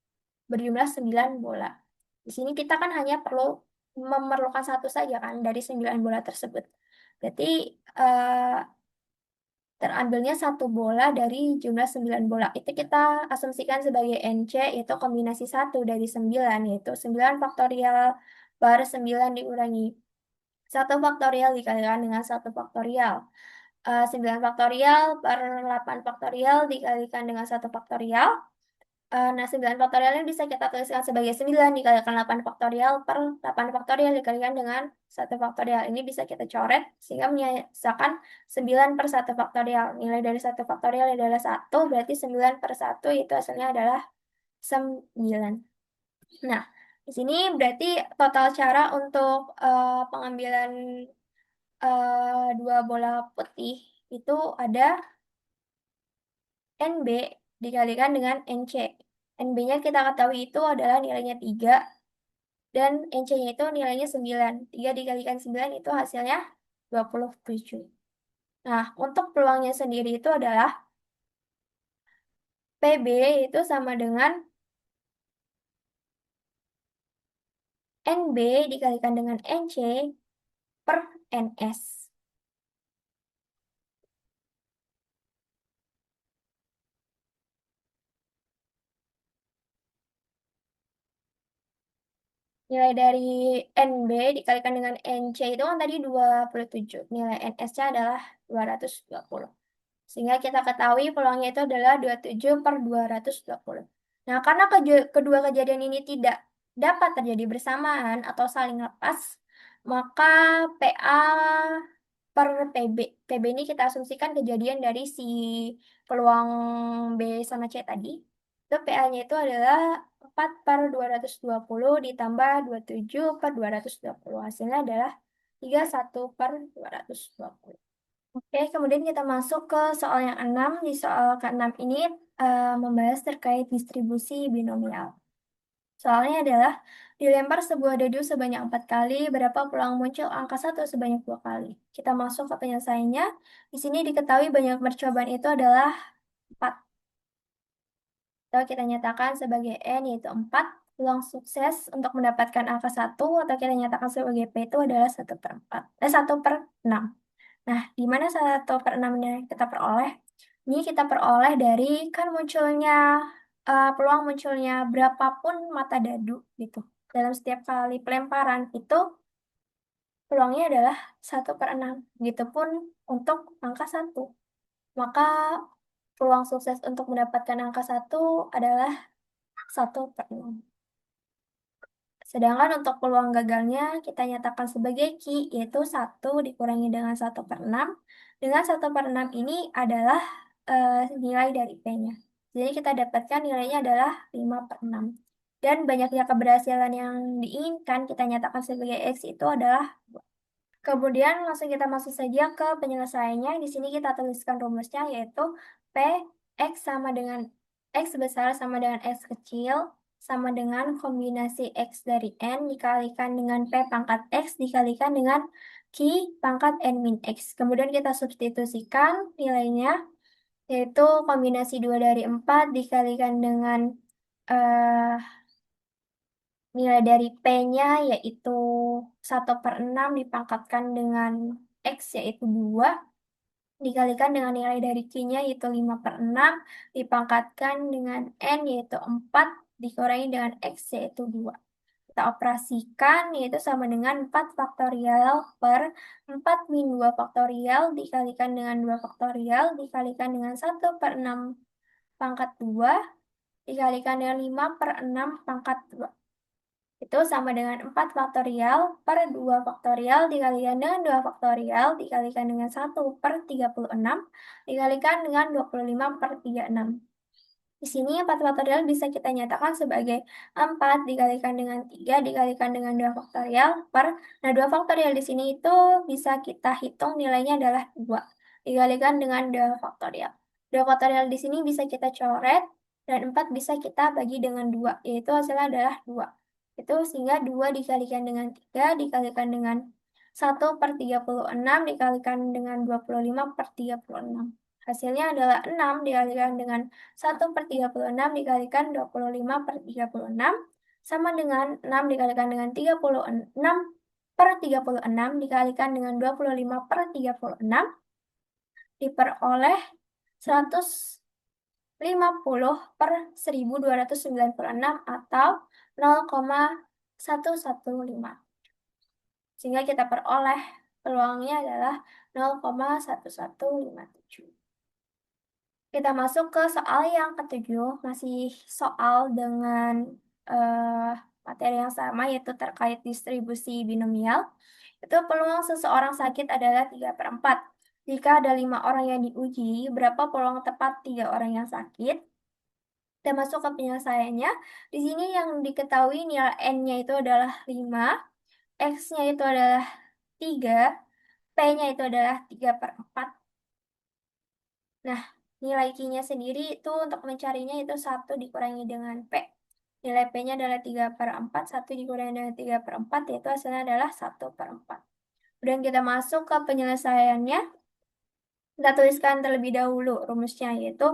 berjumlah 9 bola. Di sini kita kan hanya perlu memerlukan satu saja kan dari 9 bola tersebut. Berarti eh, terambilnya satu bola dari jumlah 9 bola. Itu kita asumsikan sebagai NC, yaitu kombinasi 1 dari 9, yaitu 9 faktorial per 9 dikurangi 1 faktorial dikalikan dengan 1 faktorial. 9 faktorial per 8 faktorial dikalikan dengan 1 faktorial. Nah, 9 faktorial ini bisa kita tuliskan sebagai 9 dikalikan 8 faktorial per 8 faktorial dikalikan dengan 1 faktorial. Ini bisa kita coret sehingga menyisakan 9 per 1 faktorial. Nilai dari 1 faktorial adalah 1, berarti 9 per 1 itu hasilnya adalah 9. Nah, di sini berarti total cara untuk pengambilan 2 bola putih itu ada NB dikalikan dengan NC. NB-nya kita ketahui itu adalah nilainya 3 dan NC-nya itu nilainya 9. 3 dikalikan 9 itu hasilnya 27. Nah, untuk peluangnya sendiri itu adalah PB itu sama dengan NB dikalikan dengan NC per NS. Nilai dari NB dikalikan dengan NC itu kan tadi 27. Nilai NS-nya adalah 220. Sehingga kita ketahui peluangnya itu adalah 27 per 220. Nah, karena kedua kejadian ini tidak dapat terjadi bersamaan atau saling lepas, maka PA per PB. PB ini kita asumsikan kejadian dari si peluang B sama C tadi. Itu PA-nya itu adalah 4 per 220 ditambah 27 per 220. Hasilnya adalah 31 per 220. Oke, kemudian kita masuk ke soal yang 6. Di soal ke-6 ini membahas terkait distribusi binomial. Soalnya adalah dilempar sebuah dadu sebanyak 4 kali, berapa peluang muncul angka 1 sebanyak 2 kali. Kita masuk ke penyelesaiannya. Di sini diketahui banyak percobaan itu adalah 4. Atau kita nyatakan sebagai N yaitu 4. Peluang sukses untuk mendapatkan angka 1 atau kita nyatakan sebagai P itu adalah 1/4. 1/6. Nah, di mana 1/6-nya kita peroleh? Ini kita peroleh dari kan munculnya peluang munculnya berapapun mata dadu gitu. Dalam setiap kali pelemparan itu peluangnya adalah 1/6. Gitu pun untuk angka 1. Maka peluang sukses untuk mendapatkan angka 1 adalah 1/6. Sedangkan untuk peluang gagalnya kita nyatakan sebagai Q, yaitu 1 dikurangi dengan 1/6. Dengan 1/6 ini adalah nilai dari P-nya. Jadi kita dapatkan nilainya adalah 5/6. Dan banyaknya keberhasilan yang diinginkan kita nyatakan sebagai X itu adalah 2. Kemudian langsung kita masuk saja ke penyelesaiannya. Di sini kita tuliskan rumusnya yaitu P X sama dengan X besar sama dengan X kecil sama dengan kombinasi X dari N dikalikan dengan P pangkat X dikalikan dengan Q pangkat N min X. Kemudian kita substitusikan nilainya yaitu kombinasi 2 dari 4 dikalikan dengan eh, nilai dari P-nya yaitu 1/6 dipangkatkan dengan X yaitu 2. dikalikan dengan nilai dari Q-nya yaitu 5/6, dipangkatkan dengan N yaitu 4, dikurangi dengan X yaitu 2. Kita operasikan yaitu sama dengan 4 faktorial per 4 min 2 faktorial dikalikan dengan 2 faktorial dikalikan dengan 1/6 pangkat 2 dikalikan dengan 5/6 pangkat 2. Itu sama dengan 4 faktorial per 2 faktorial dikalikan dengan 2 faktorial dikalikan dengan 1/36 dikalikan dengan 25/36. Di sini 4 faktorial bisa kita nyatakan sebagai 4 dikalikan dengan 3 dikalikan dengan 2 faktorial per, nah 2 faktorial di sini itu bisa kita hitung nilainya adalah 2 dikalikan dengan 2 faktorial. 2 faktorial di sini bisa kita coret dan 4 bisa kita bagi dengan 2, yaitu hasilnya adalah 2. Itu sehingga 2 dikalikan dengan 3 dikalikan dengan 1/36 dikalikan dengan 25/36. Hasilnya adalah 6 dikalikan dengan 1/36 dikalikan 25/36 sama dengan 6 dikalikan dengan 36/36 dikalikan dengan 25/36 diperoleh 150/1296 atau 0,115. Sehingga kita peroleh peluangnya adalah 0,1157. Kita masuk ke soal yang ketujuh, masih soal dengan materi yang sama yaitu terkait distribusi binomial. Itu peluang seseorang sakit adalah 3/4. Jika ada 5 orang yang diuji, berapa peluang tepat 3 orang yang sakit? Kita masuk ke penyelesaiannya. Di sini yang diketahui nilai N-nya itu adalah 5, X-nya itu adalah 3, P-nya itu adalah 3/4. Nah, nilai Q-nya sendiri itu untuk mencarinya itu 1 dikurangi dengan P. Nilai P-nya adalah 3/4, 1 dikurangi dengan 3/4, yaitu hasilnya adalah 1/4. Kemudian kita masuk ke penyelesaiannya. Kita tuliskan terlebih dahulu rumusnya, yaitu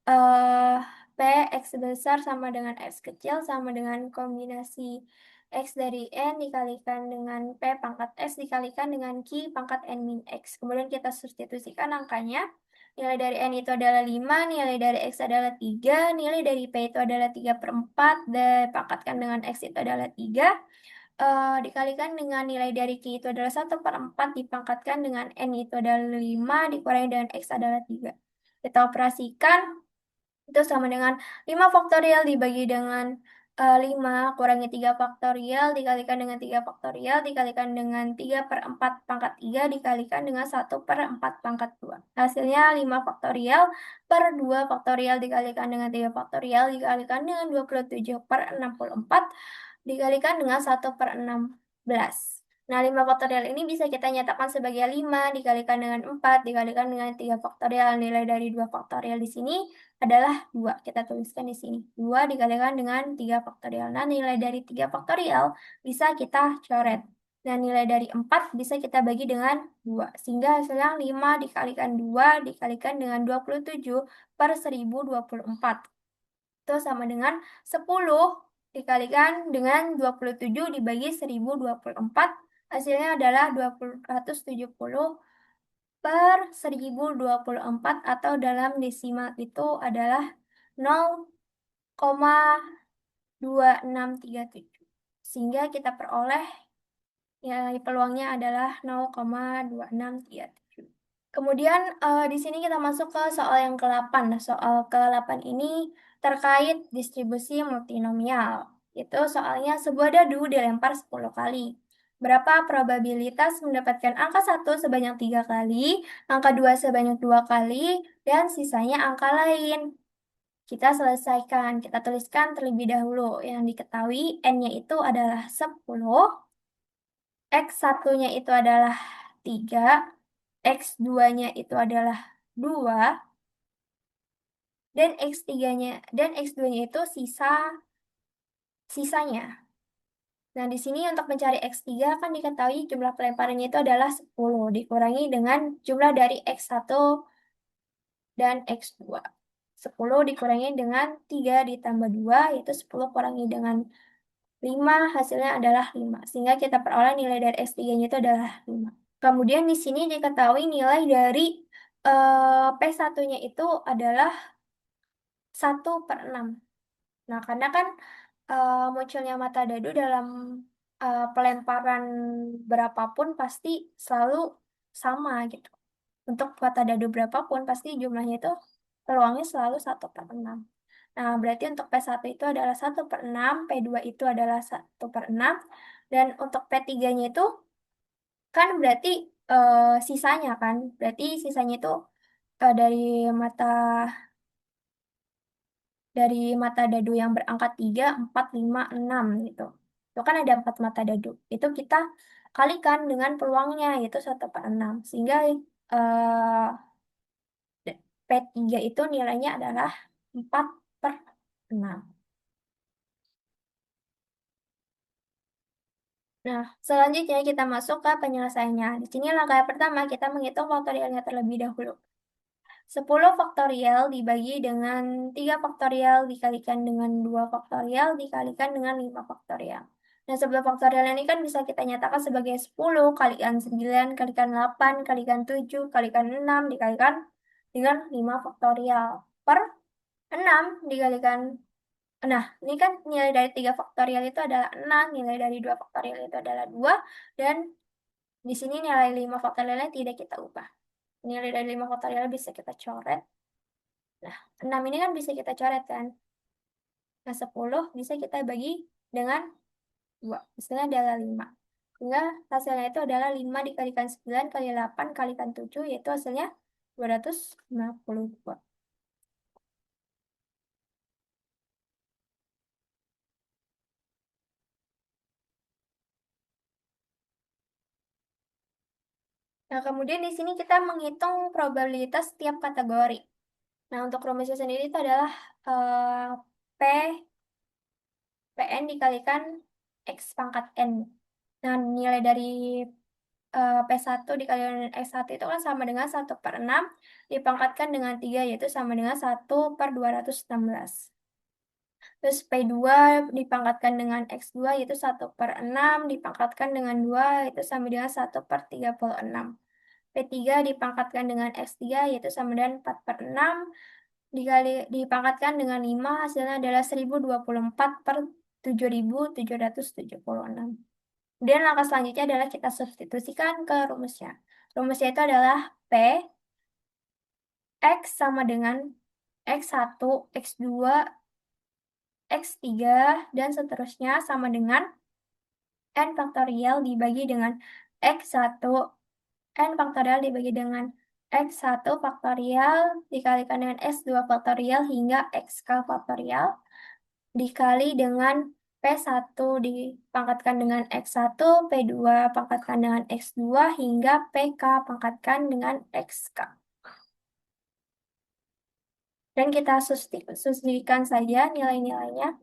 eh, P X besar sama dengan X kecil sama dengan kombinasi X dari N dikalikan dengan P pangkat X dikalikan dengan Q pangkat N min X. Kemudian kita substitusikan angkanya. Nilai dari N itu adalah 5, nilai dari X adalah 3, nilai dari P itu adalah 3/4, dipangkatkan dengan X itu adalah 3, dikalikan dengan nilai dari Q itu adalah 1/4, dipangkatkan dengan N itu adalah 5, dikurangi dengan X adalah 3. Kita operasikan, itu sama dengan 5 faktorial dibagi dengan 5 kurangi 3 faktorial dikalikan dengan 3 faktorial dikalikan dengan 3/4 pangkat 3 dikalikan dengan 1/4 pangkat 2. Hasilnya 5 faktorial per 2 faktorial dikalikan dengan 3 faktorial dikalikan dengan 27/64 dikalikan dengan 1/16. Nah, 5 faktorial ini bisa kita nyatakan sebagai 5 dikalikan dengan 4 dikalikan dengan 3 faktorial. Nilai dari 2 faktorial di sini adalah 2. Kita tuliskan di sini. 2 dikalikan dengan 3 faktorial. Nah, nilai dari 3 faktorial bisa kita coret. Dan nilai dari 4 bisa kita bagi dengan 2. Sehingga hasilnya 5 dikalikan 2 dikalikan dengan 27/1024. Itu sama dengan 10 dikalikan dengan 27 dibagi 1024. Hasilnya adalah 270/1024 atau dalam desimal itu adalah 0,2637. Sehingga kita peroleh nilai peluangnya adalah 0,2637. Kemudian di sini kita masuk ke soal yang ke-8. Nah, soal ke-8 ini terkait distribusi multinomial. Itu soalnya sebuah dadu dilempar 10 kali. Berapa probabilitas mendapatkan angka 1 sebanyak 3 kali, angka 2 sebanyak 2 kali, dan sisanya angka lain. Kita selesaikan, kita tuliskan terlebih dahulu. Yang diketahui N-nya itu adalah 10, X1-nya itu adalah 3, X2-nya itu adalah 2, dan X2-nya itu sisanya. Nah, di sini untuk mencari X3 kan diketahui jumlah pelemparannya itu adalah 10 dikurangi dengan jumlah dari X1 dan X2. 10 dikurangi dengan 3 ditambah 2 yaitu 10 kurangi dengan 5 hasilnya adalah 5. Sehingga kita peroleh nilai dari X3-nya itu adalah 5. Kemudian di sini diketahui nilai dari P1-nya itu adalah 1/6. Nah, karena kan munculnya mata dadu dalam pelemparan berapapun pasti selalu sama gitu. Untuk mata dadu berapapun pasti jumlahnya itu peluangnya selalu 1/6. Nah, berarti untuk P1 itu adalah 1/6, P2 itu adalah 1/6, dan untuk P3-nya itu kan berarti sisanya kan. Berarti sisanya itu dari mata mata dadu yang berangka 3, 4, 5, 6 gitu. Itu kan ada 4 mata dadu. Itu kita kalikan dengan peluangnya yaitu 1/6. Sehingga P3 itu nilainya adalah 4/6. Nah, selanjutnya kita masuk ke penyelesaiannya. Di sini langkah pertama kita menghitung faktorialnya terlebih dahulu. 10 faktorial dibagi dengan 3 faktorial dikalikan dengan 2 faktorial dikalikan dengan 5 faktorial. Nah, 10 faktorial ini kan bisa kita nyatakan sebagai 10 kalikan 9 kalikan 8 kalikan 7 kalikan 6 dikalikan dengan 5 faktorial per 6 dikalikan. Nah, ini kan nilai dari 3 faktorial itu adalah 6, nilai dari 2 faktorial itu adalah 2, dan di sini nilai 5 faktorialnya tidak kita ubah. Nilai dari 5 faktorial bisa kita coret. Nah, 6 ini kan bisa kita coret kan. Nah, 10 bisa kita bagi dengan 2. Hasilnya adalah 5. Sehingga hasilnya itu adalah 5 dikalikan 9 kali 8 kalikan 7, yaitu hasilnya 252. Nah, kemudian di sini kita menghitung probabilitas tiap kategori. Nah, untuk rumusnya sendiri itu adalah eh, P Pn dikalikan X pangkat N. Nah, nilai dari P1 dikali dengan X1 itu kan sama dengan 1/6 dipangkatkan dengan 3 yaitu sama dengan 1/216. Terus P2 dipangkatkan dengan X2 yaitu 1/6 dipangkatkan dengan 2 yaitu sama dengan 1/36. P3 dipangkatkan dengan X3 yaitu sama dengan 4/6 dipangkatkan dengan 5 hasilnya adalah 1024/7776. Kemudian langkah selanjutnya adalah kita substitusikan ke rumusnya. Rumusnya itu adalah P X sama dengan X1, X2, X3, dan seterusnya sama dengan N faktorial dibagi dengan X1, N faktorial dibagi dengan X1 faktorial dikalikan dengan X2 faktorial hingga XK faktorial dikali dengan P1 dipangkatkan dengan X1, P2 pangkatkan dengan X2 hingga PK pangkatkan dengan XK. Dan kita substitusikan saja nilai-nilainya.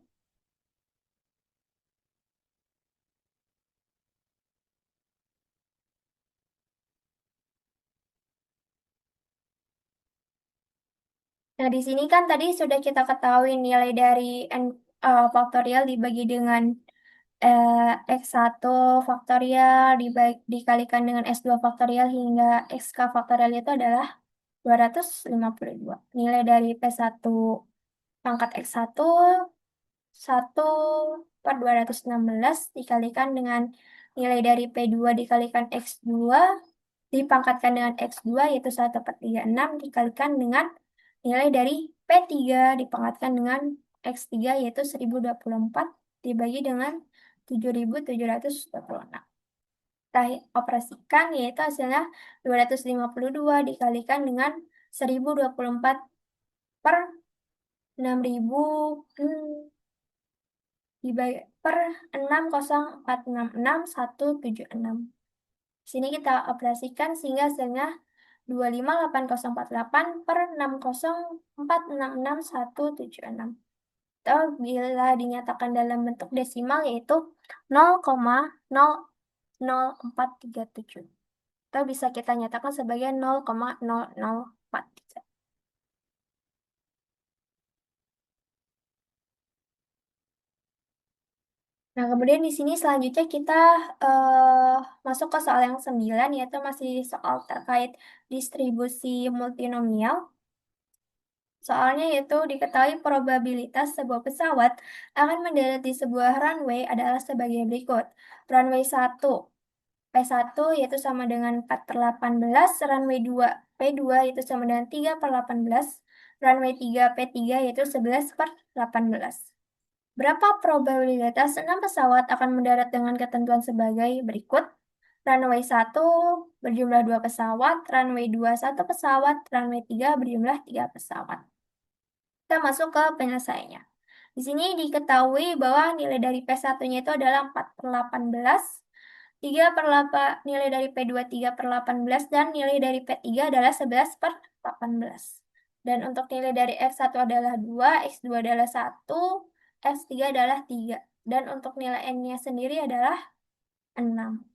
Nah, di sini kan tadi sudah kita ketahui nilai dari N faktorial dibagi dengan X1 faktorial dikalikan dengan S2 faktorial hingga XK faktorial itu adalah 252. Nilai dari P1 pangkat X1 1/216 dikalikan dengan nilai dari P2 dikalikan X2 dipangkatkan dengan X2 yaitu 1/36 dikalikan dengan nilai dari P3 dipangkatkan dengan X3 yaitu 1024 dibagi dengan 7726. Kita operasikan yaitu hasilnya 252 dikalikan dengan 1024 per 6000 dibagi per 60466176. Sini kita operasikan sehingga hasilnya 258.048 per 60466176. Atau bila dinyatakan dalam bentuk desimal yaitu 0,00437. Atau bisa kita nyatakan sebagai 0,0043. Nah, kemudian di sini selanjutnya kita eh, masuk ke soal yang 9, yaitu masih soal terkait distribusi multinomial. Soalnya yaitu diketahui probabilitas sebuah pesawat akan mendarat di sebuah runway adalah sebagai berikut. Runway 1, P1 yaitu sama dengan 4 per 18, runway 2, P2 yaitu sama dengan 3 per 18, runway 3, P3 yaitu 11 per 18. Berapa probabilitas 6 pesawat akan mendarat dengan ketentuan sebagai berikut? Runway 1 berjumlah 2 pesawat, runway 2 1 pesawat, runway 3 berjumlah 3 pesawat. Kita masuk ke penyelesaiannya. Di sini diketahui bahwa nilai dari P1-nya itu adalah 4 per 18, 3 per 8, nilai dari P2 3 per 18, dan nilai dari P3 adalah 11 per 18. Dan untuk nilai dari X1 adalah 2, X2 adalah 1, X3 adalah 3. Dan untuk nilai N-nya sendiri adalah 6.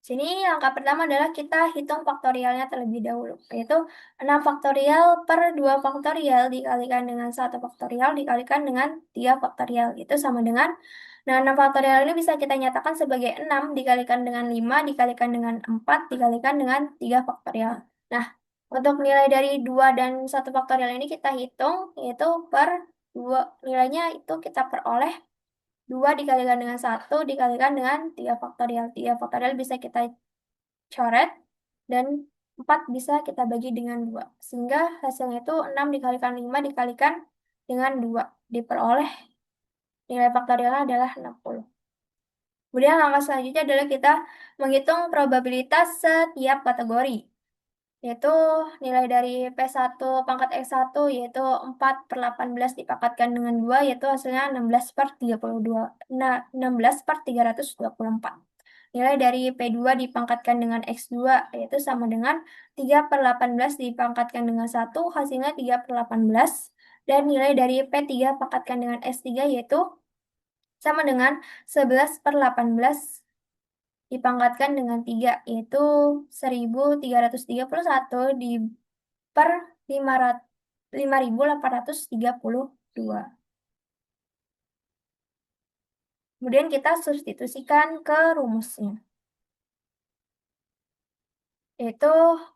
Sini langkah pertama adalah kita hitung faktorialnya terlebih dahulu, yaitu 6 faktorial per 2 faktorial dikalikan dengan 1 faktorial dikalikan dengan 3 faktorial. Itu sama dengan, nah 6 faktorial ini bisa kita nyatakan sebagai 6 dikalikan dengan 5 dikalikan dengan 4 dikalikan dengan 3 faktorial. Nah, untuk nilai dari 2 dan 1 faktorial ini kita hitung, yaitu per 2, nilainya itu kita peroleh 2 dikalikan dengan 1 dikalikan dengan 3 faktorial. 3 faktorial bisa kita coret dan 4 bisa kita bagi dengan 2. Sehingga hasilnya itu 6 dikalikan 5 dikalikan dengan 2. Diperoleh nilai faktorialnya adalah 60. Kemudian langkah selanjutnya adalah kita menghitung probabilitas setiap kategori, yaitu nilai dari P1 pangkat X1 yaitu 4 per 18 dipangkatkan dengan 2 yaitu hasilnya 16 per 32, nah 16 per 324. Nilai dari P2 dipangkatkan dengan X2 yaitu sama dengan 3 per 18 dipangkatkan dengan 1 hasilnya 3 per 18. Dan nilai dari P3 pangkatkan dengan S3 yaitu sama dengan 11 per 18 dipangkatkan dengan 3 yaitu 1331 di per 5.832. Kemudian kita substitusikan ke rumusnya. Yaitu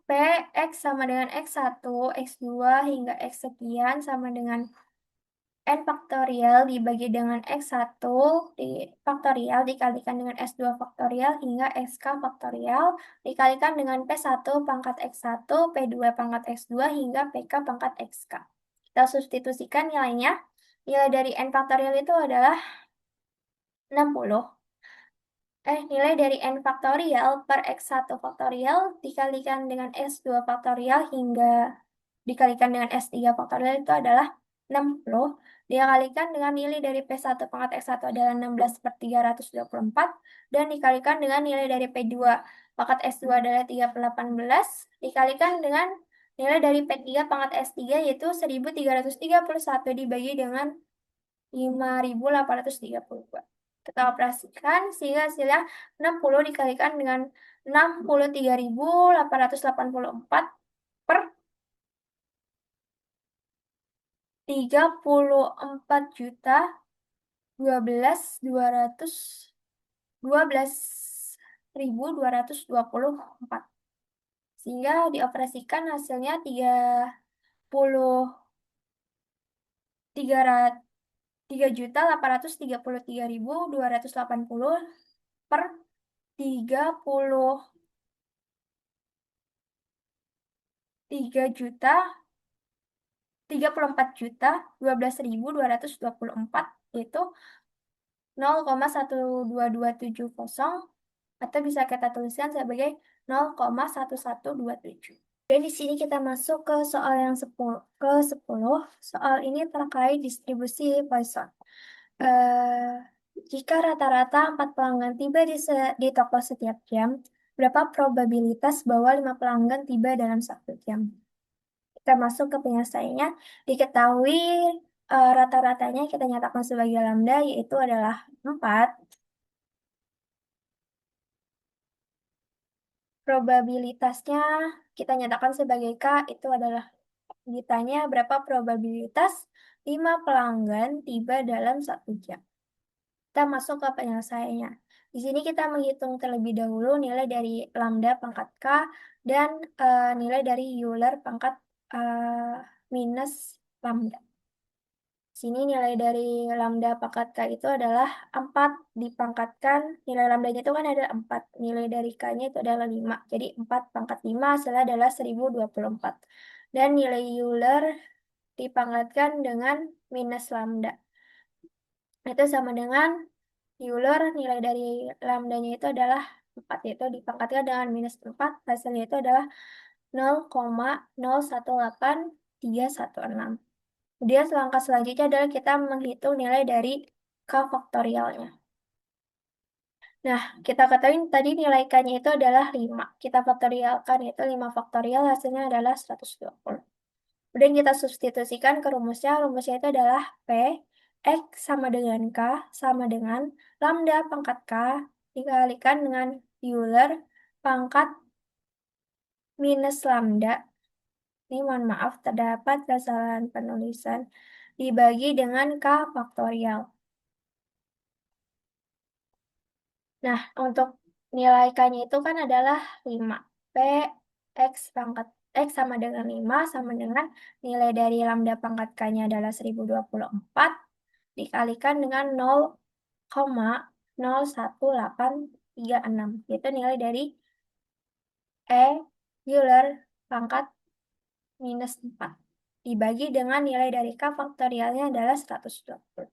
P, X sama dengan X1, X2 hingga X sekian sama dengan N faktorial dibagi dengan X1 di faktorial dikalikan dengan S2 faktorial hingga XK faktorial dikalikan dengan P1 pangkat X1, P2 pangkat X2 hingga PK pangkat XK. Kita substitusikan nilainya. Nilai dari N faktorial itu adalah 60. Nilai dari N faktorial per X1 faktorial dikalikan dengan S2 faktorial hingga dikalikan dengan S3 faktorial itu adalah 60. Dikalikan dengan nilai dari P1 pangkat X1 adalah 16 per 324. Dan dikalikan dengan nilai dari P2 pangkat S2 adalah 3 per 18. Dikalikan dengan nilai dari P3 pangkat S3 yaitu 1331 dibagi dengan 5.832. Kita operasikan sehingga hasilnya 60 dikalikan dengan 63.884 per 34.212.224, sehingga dioperasikan hasilnya 3.833.280 per 34.224, yaitu 0,12270, atau bisa kita tuliskan sebagai 0,1127. Dan di sini kita masuk ke soal yang 10. Soal ini terkait distribusi Poisson. Jika rata-rata 4 pelanggan tiba di toko setiap jam, berapa probabilitas bahwa 5 pelanggan tiba dalam 1 jam? Kita masuk ke penyelesaiannya. Diketahui rata-ratanya kita nyatakan sebagai lambda, yaitu adalah 4. probabilitasnya kita nyatakan sebagai K, itu adalah ditanya berapa probabilitas 5 pelanggan tiba dalam 1 jam. Kita masuk ke penyelesaiannya. Di sini kita menghitung terlebih dahulu nilai dari lambda pangkat K dan nilai dari Euler pangkat minus lambda. Sini nilai dari lambda pangkat K itu adalah 4 dipangkatkan, nilai lambdanya itu kan ada 4, nilai dari K-nya itu adalah 5. Jadi 4 pangkat 5 hasilnya adalah 1024. Dan nilai Euler dipangkatkan dengan minus lambda. Itu sama dengan Euler, nilai dari lambdanya itu adalah 4, yaitu dipangkatkan dengan minus 4, hasilnya itu adalah 0,018316. Kemudian langkah selanjutnya adalah kita menghitung nilai dari K faktorialnya. Nah, kita ketahui tadi nilai K-nya itu adalah 5. Kita faktorialkan, yaitu 5 faktorial hasilnya adalah 120. Kemudian kita substitusikan ke rumusnya. Rumusnya itu adalah P, X sama dengan K, sama dengan lambda pangkat K, dikalikan dengan Euler pangkat minus lambda. Ini mohon maaf, terdapat kesalahan penulisan. Dibagi dengan K faktorial. Nah, untuk nilai K-nya itu kan adalah 5. P, X pangkat X sama dengan 5, sama dengan nilai dari lambda pangkat K-nya adalah 1024, dikalikan dengan 0,01836, yaitu nilai dari E Euler pangkat minus 4, dibagi dengan nilai dari K faktorialnya adalah 120.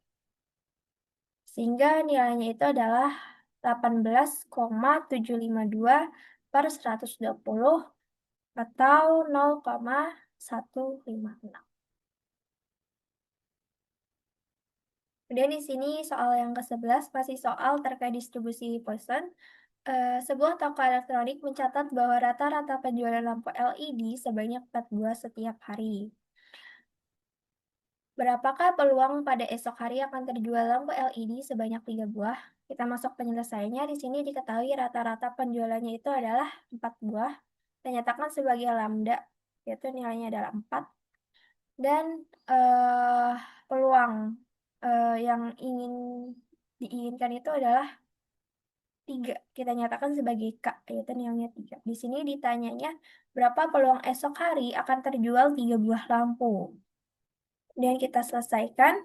Sehingga nilainya itu adalah 18,752 per 120 atau 0,156. Kemudian di sini soal yang ke-11 masih soal terkait distribusi Poisson. Sebuah toko elektronik mencatat bahwa rata-rata penjualan lampu LED sebanyak 4 buah setiap hari. Berapakah peluang pada esok hari akan terjual lampu LED sebanyak 3 buah? Kita masuk penyelesaiannya. Di sini diketahui rata-rata penjualannya itu adalah 4 buah. Kita nyatakan sebagai lambda, yaitu nilainya adalah 4. Dan peluang yang diinginkan itu adalah 3. Kita nyatakan sebagai K, yaitu nilainya 3. Di sini ditanyanya berapa peluang esok hari akan terjual 3 buah lampu. Dan kita selesaikan.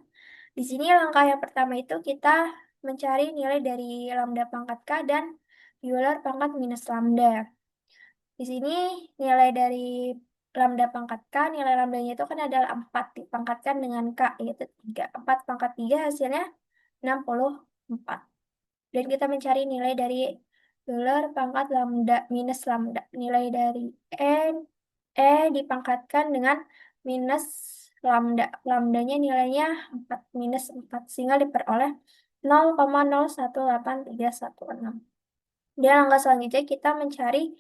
Di sini langkah yang pertama itu kita mencari nilai dari lambda pangkat K dan Euler pangkat minus lambda. Di sini nilai dari lambda pangkat K, nilai lambdanya itu kan adalah 4, dipangkatkan dengan K, yaitu 3. 4 pangkat 3 hasilnya 64. Dan kita mencari nilai dari Euler pangkat lambda minus lambda. Nilai dari E dipangkatkan dengan minus lambda. Lambdanya nilainya 4, minus 4, sehingga diperoleh 0,018316. Dan langkah selanjutnya kita mencari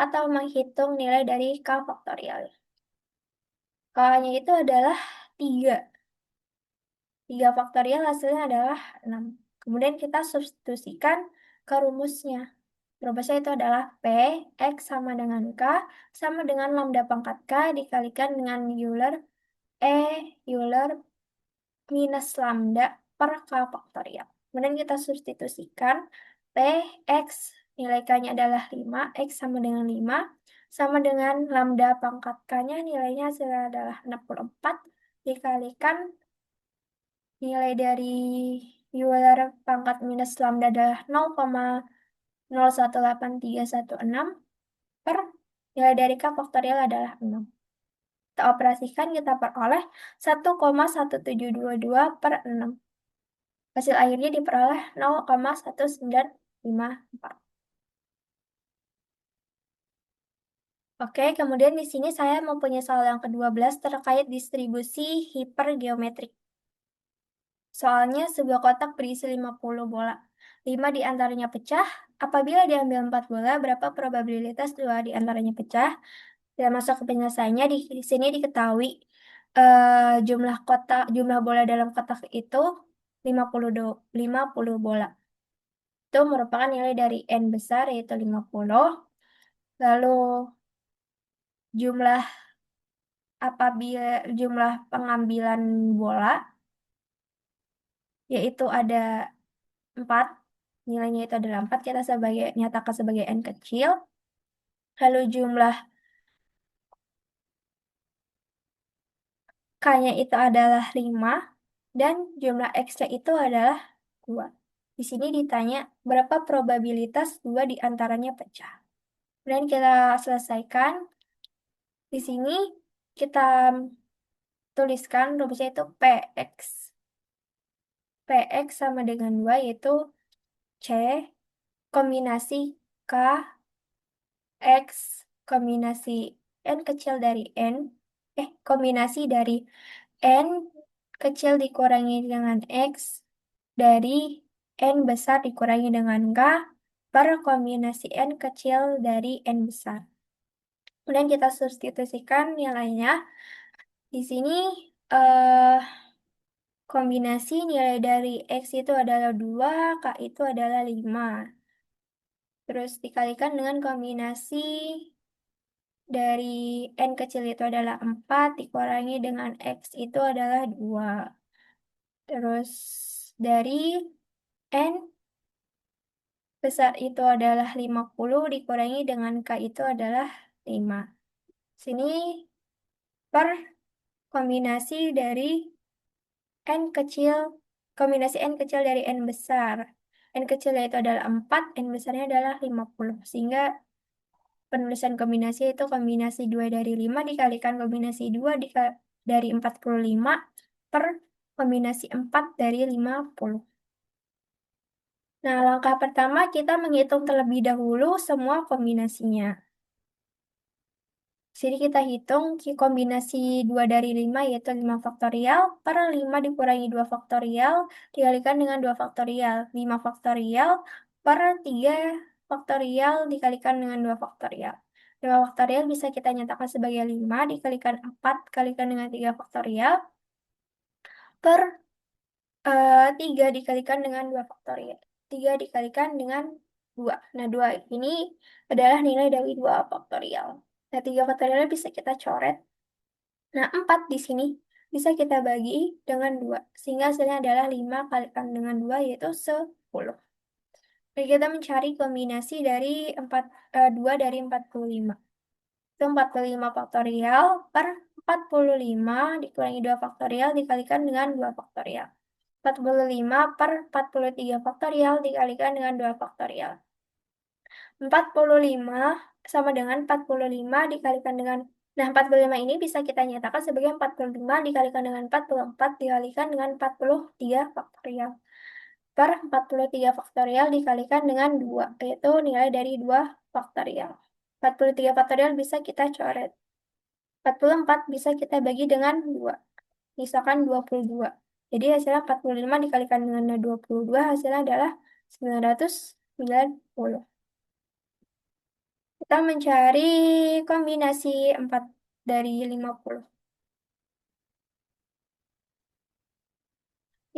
atau menghitung nilai dari K faktorial. K-nya itu adalah 3. 3 faktorial hasilnya adalah 6. Kemudian kita substitusikan ke rumusnya. Rumusnya itu adalah P, X sama dengan K, sama dengan lambda pangkat K dikalikan dengan Euler, E, Euler minus lambda per K faktorial. Kemudian kita substitusikan P, X, nilai K-nya adalah 5, X sama dengan 5, sama dengan lambda pangkat K-nya nilainya hasilnya adalah 64, dikalikan nilai dari Euler pangkat minus lambda adalah 0,018316 per nilai dari K faktorial adalah 6. Kita operasikan, kita peroleh 1,1722 per 6. Hasil akhirnya diperoleh 0,1954. Oke, kemudian di sini saya mempunyai soal yang ke-12 terkait distribusi hipergeometrik. Soalnya sebuah kotak berisi 50 bola. 5 di antaranya pecah. Apabila diambil 4 bola, berapa probabilitas 2 di antaranya pecah? Kita masuk ke penyelesaiannya. Di sini diketahui jumlah bola dalam kotak itu 50 bola. itu merupakan nilai dari N besar yaitu 50. Lalu jumlah apabila jumlah pengambilan bola yaitu ada 4, nilainya itu adalah 4, kita nyatakan sebagai N kecil. Lalu jumlah K-nya itu adalah 5 dan jumlah X-nya itu adalah 2. Di sini ditanya berapa probabilitas 2 di antaranya pecah. Dan kita selesaikan. Di sini kita tuliskan rumusnya itu PX. PX sama dengan 2 yaitu C kombinasi K X kombinasi N kecil dari kombinasi dari N kecil dikurangi dengan X dari N besar dikurangi dengan K per kombinasi N kecil dari N besar. Kemudian kita substitusikan nilainya. Di sini eh, kombinasi nilai dari X itu adalah 2, K itu adalah 5. Terus dikalikan dengan kombinasi dari N kecil itu adalah 4, dikurangi dengan X itu adalah 2. Terus dari N besar itu adalah 50, dikurangi dengan K itu adalah 5. Sini per kombinasi dari N kecil, kombinasi N kecil dari N besar. N kecilnya itu adalah 4, N besarnya adalah 50. Sehingga penulisan kombinasi itu kombinasi 2 dari 5 dikalikan kombinasi 2 dari 45 per kombinasi 4 dari 50. Nah, langkah pertama kita menghitung terlebih dahulu semua kombinasinya. Jadi kita hitung kombinasi 2 dari 5 yaitu 5 faktorial per 5 dikurangi 2 faktorial dikalikan dengan 2 faktorial. 5 faktorial per 3 faktorial dikalikan dengan 2 faktorial. 5 faktorial bisa kita nyatakan sebagai 5 dikalikan 4 kalikan dengan 3 faktorial per 3 dikalikan dengan 2 faktorial. 3 dikalikan dengan 2. Nah, 2 ini adalah nilai dari 2 faktorial. Nah, 3 faktorialnya bisa kita coret. Nah, 4 di sini bisa kita bagi dengan 2. Sehingga hasilnya adalah 5 kalikan dengan 2 yaitu 10. Jadi kita mencari kombinasi dari 2 dari 45. Itu 45 faktorial per 45 dikurangi 2 faktorial dikalikan dengan 2 faktorial. 45 per 43 faktorial dikalikan dengan 2 faktorial. 45 sama dengan 45 dikalikan dengan, nah 45 ini bisa kita nyatakan sebagai 45 dikalikan dengan 44 dikalikan dengan 43 faktorial. Per 43 faktorial dikalikan dengan 2, yaitu nilai dari 2 faktorial. 43 faktorial bisa kita coret. 44 bisa kita bagi dengan 2. Misalkan 22. Jadi hasilnya 45 dikalikan dengan 22, hasilnya adalah 990. Kita mencari kombinasi 4 dari 50.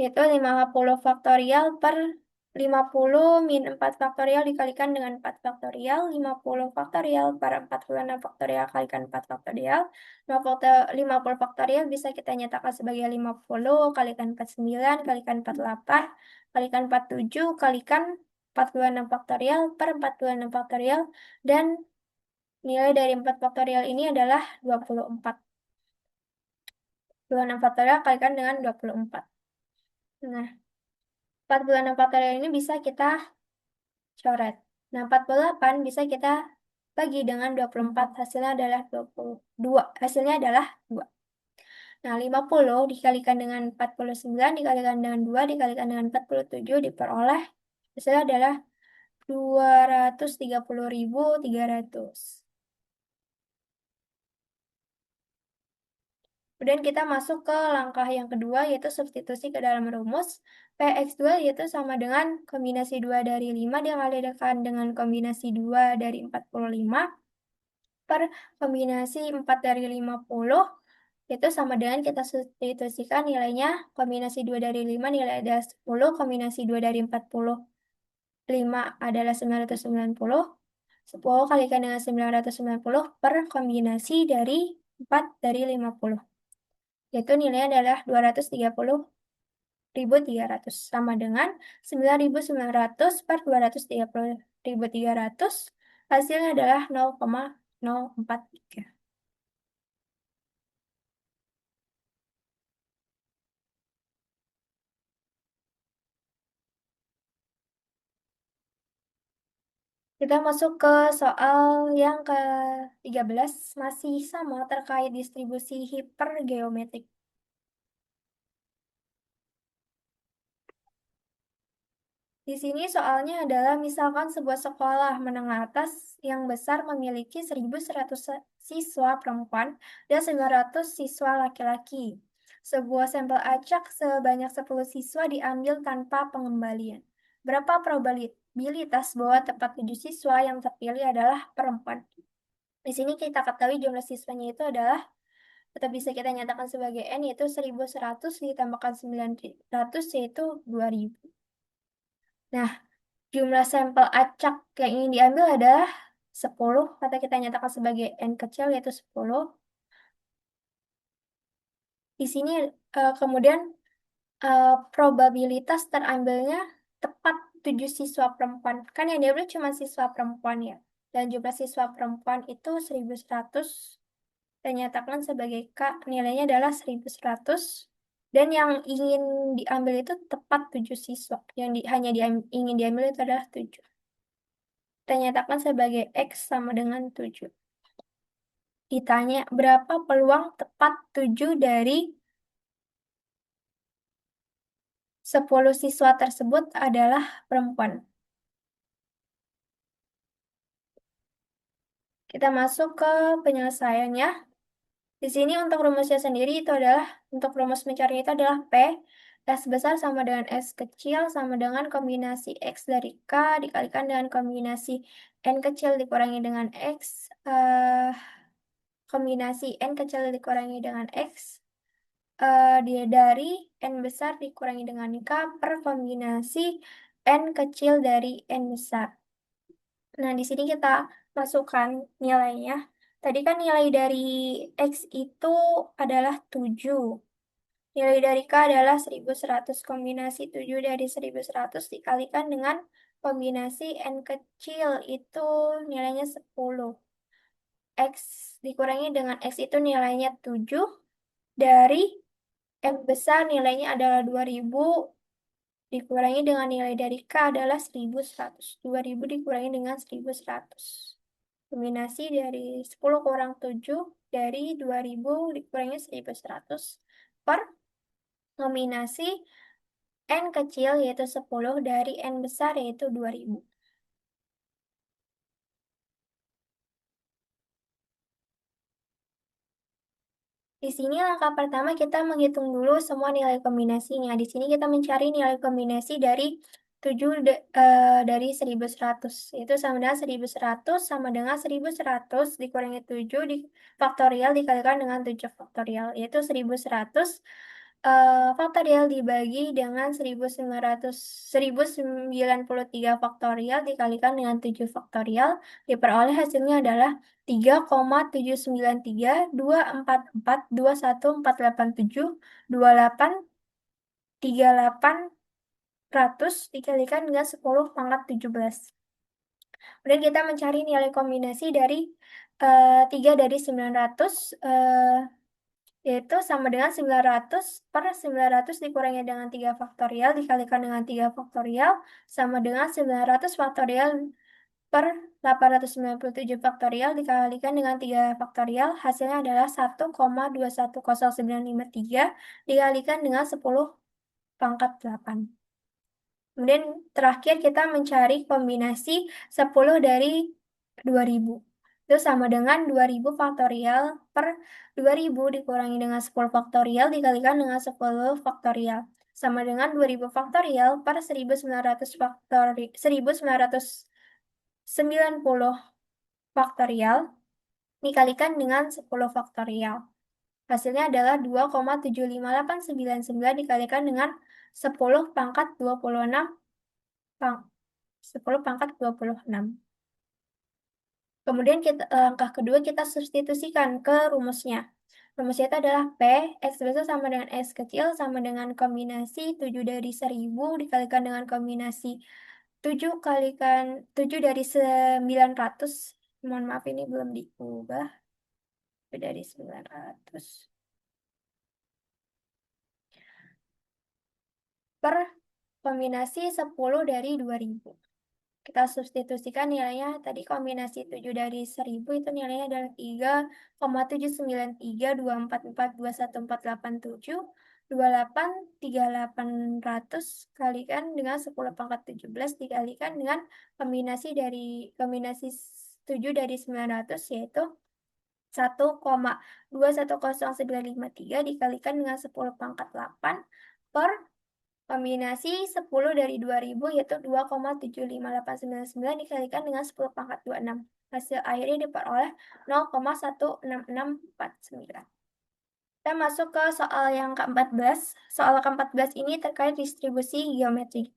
Yaitu 50 faktorial per 50 min 4 faktorial dikalikan dengan 4 faktorial. 50 faktorial per 46 faktorial kalikan 4 faktorial. 50 faktorial bisa kita nyatakan sebagai 50 kalikan 49 kalikan 48 kalikan 47 kalikan 46 faktorial per 46 faktorial. Dan nilai dari 4 faktorial ini adalah 24. 26 faktorial kalikan dengan 24. Nah, 46 faktorial ini bisa kita coret. Nah, 48 bisa kita bagi dengan 24. Hasilnya adalah 22. Hasilnya adalah 2. Nah, 50 dikalikan dengan 49 dikalikan dengan 2 dikalikan dengan 47 diperoleh hasilnya adalah 230.300. Kemudian kita masuk ke langkah yang kedua, yaitu substitusi ke dalam rumus. PX2 yaitu sama dengan kombinasi 2 dari 5 dikalikan dengan kombinasi 2 dari 45 per kombinasi 4 dari 50. Itu sama dengan kita substitusikan nilainya kombinasi 2 dari 5 nilai ada 10, kombinasi 2 dari 40 5 adalah 990. 10 kalikan dengan 990 per kombinasi dari 4 dari 50. Yaitu nilainya adalah 230.300 sama dengan 9.900 per 230.300. Hasilnya adalah 0,043. Kita masuk ke soal yang ke-13, masih sama terkait distribusi hipergeometrik. Di sini soalnya adalah misalkan sebuah sekolah menengah atas yang besar memiliki 1.100 siswa perempuan dan 900 siswa laki-laki. Sebuah sampel acak sebanyak 10 siswa diambil tanpa pengembalian. Berapa probabilitas bahwa tepat 7 siswa yang terpilih adalah perempuan? Di sini kita ketahui jumlah siswanya itu adalah tetap bisa kita nyatakan sebagai N, yaitu 1.100 ditambahkan 900 yaitu 2.000. Nah, jumlah sampel acak yang ingin diambil adalah 10, kata kita nyatakan sebagai N kecil yaitu 10. Di sini kemudian probabilitas terambilnya tepat 7 siswa perempuan. Kan yang diambil cuma siswa perempuan ya. Dan jumlah siswa perempuan itu 1.100. Dan nyatakan sebagai K, nilainya adalah 1.100. Dan yang ingin diambil itu tepat 7 siswa. Yang ingin diambil itu adalah 7. Kita nyatakan sebagai X sama dengan 7. Ditanya berapa peluang tepat 7 dari 10 siswa tersebut adalah perempuan. Kita masuk ke penyelesaiannya. Di sini untuk rumusnya sendiri itu adalah, untuk rumus mencari itu adalah P. S besar sama dengan S kecil sama dengan kombinasi X dari K dikalikan dengan kombinasi N kecil dikurangi dengan X. Kombinasi N kecil dikurangi dengan X. Dia dari N besar dikurangi dengan K per kombinasi N kecil dari N besar. Nah, di sini kita masukkan nilainya. Tadi kan nilai dari X itu adalah 7. Nilai dari K adalah 1.100. Kombinasi 7 dari 1.100 dikalikan dengan kombinasi N kecil itu nilainya 10. X dikurangi dengan X itu nilainya 7. Dari M besar nilainya adalah 2.000 dikurangi dengan nilai dari K adalah 1.100. 2.000 dikurangi dengan 1.100. Kombinasi dari 10 kurang 7 dari 2.000 dikurangi 1.100 per kombinasi N kecil yaitu 10 dari N besar yaitu 2.000. Di sini langkah pertama kita menghitung dulu semua nilai kombinasinya. Di sini kita mencari nilai kombinasi dari 7 dari 1.100. Itu sama dengan 1.100 sama dengan 1.100 dikurangi 7 di faktorial dikalikan dengan 7 faktorial. Yaitu 1.100 faktorial dibagi dengan 1.993 faktorial dikalikan dengan 7 faktorial. Diperoleh hasilnya adalah 3,793.244.218.38.38 dikalikan dengan 10 pangkat 17. Kemudian kita mencari nilai kombinasi dari 3 dari 900, yaitu sama dengan 900 per 900 dikurangi dengan 3 faktorial dikalikan dengan 3 faktorial sama dengan 900 faktorial per 897 faktorial dikalikan dengan 3 faktorial, hasilnya adalah 1,210953 dikalikan dengan 10 pangkat 8. Kemudian terakhir kita mencari kombinasi 10 dari 2.000. Itu sama dengan 2.000 faktorial per 2.000 dikurangi dengan 10 faktorial dikalikan dengan 10 faktorial. Sama dengan 2.000 faktorial per 1.900 1.990 faktorial dikalikan dengan 10 faktorial. Hasilnya adalah 2,75899 dikalikan dengan 10 pangkat 26 10 pangkat 26. Kemudian langkah kedua kita substitusikan ke rumusnya. Rumusnya itu adalah P, X besar sama dengan X kecil sama dengan kombinasi 7 dari 1000 dikalikan dengan kombinasi 7 kalikan 7 dari 900. Mohon maaf ini belum diubah. 7 dari 900 per kombinasi 10 dari 2000. Kita substitusikan nilainya, tadi kombinasi 7 dari 1000 itu nilainya adalah 3,79324421487 283800 kalikan dengan 10 pangkat 17 dikalikan dengan kombinasi 7 dari 900 yaitu 1,210953 dikalikan dengan 10 pangkat 8 per kombinasi 10 dari 2000 yaitu 2,75899 dikalikan dengan 10 pangkat 26. Hasil akhirnya diperoleh 0,16649. Kita masuk ke soal yang ke-14. Soal ke-14 ini terkait distribusi geometri.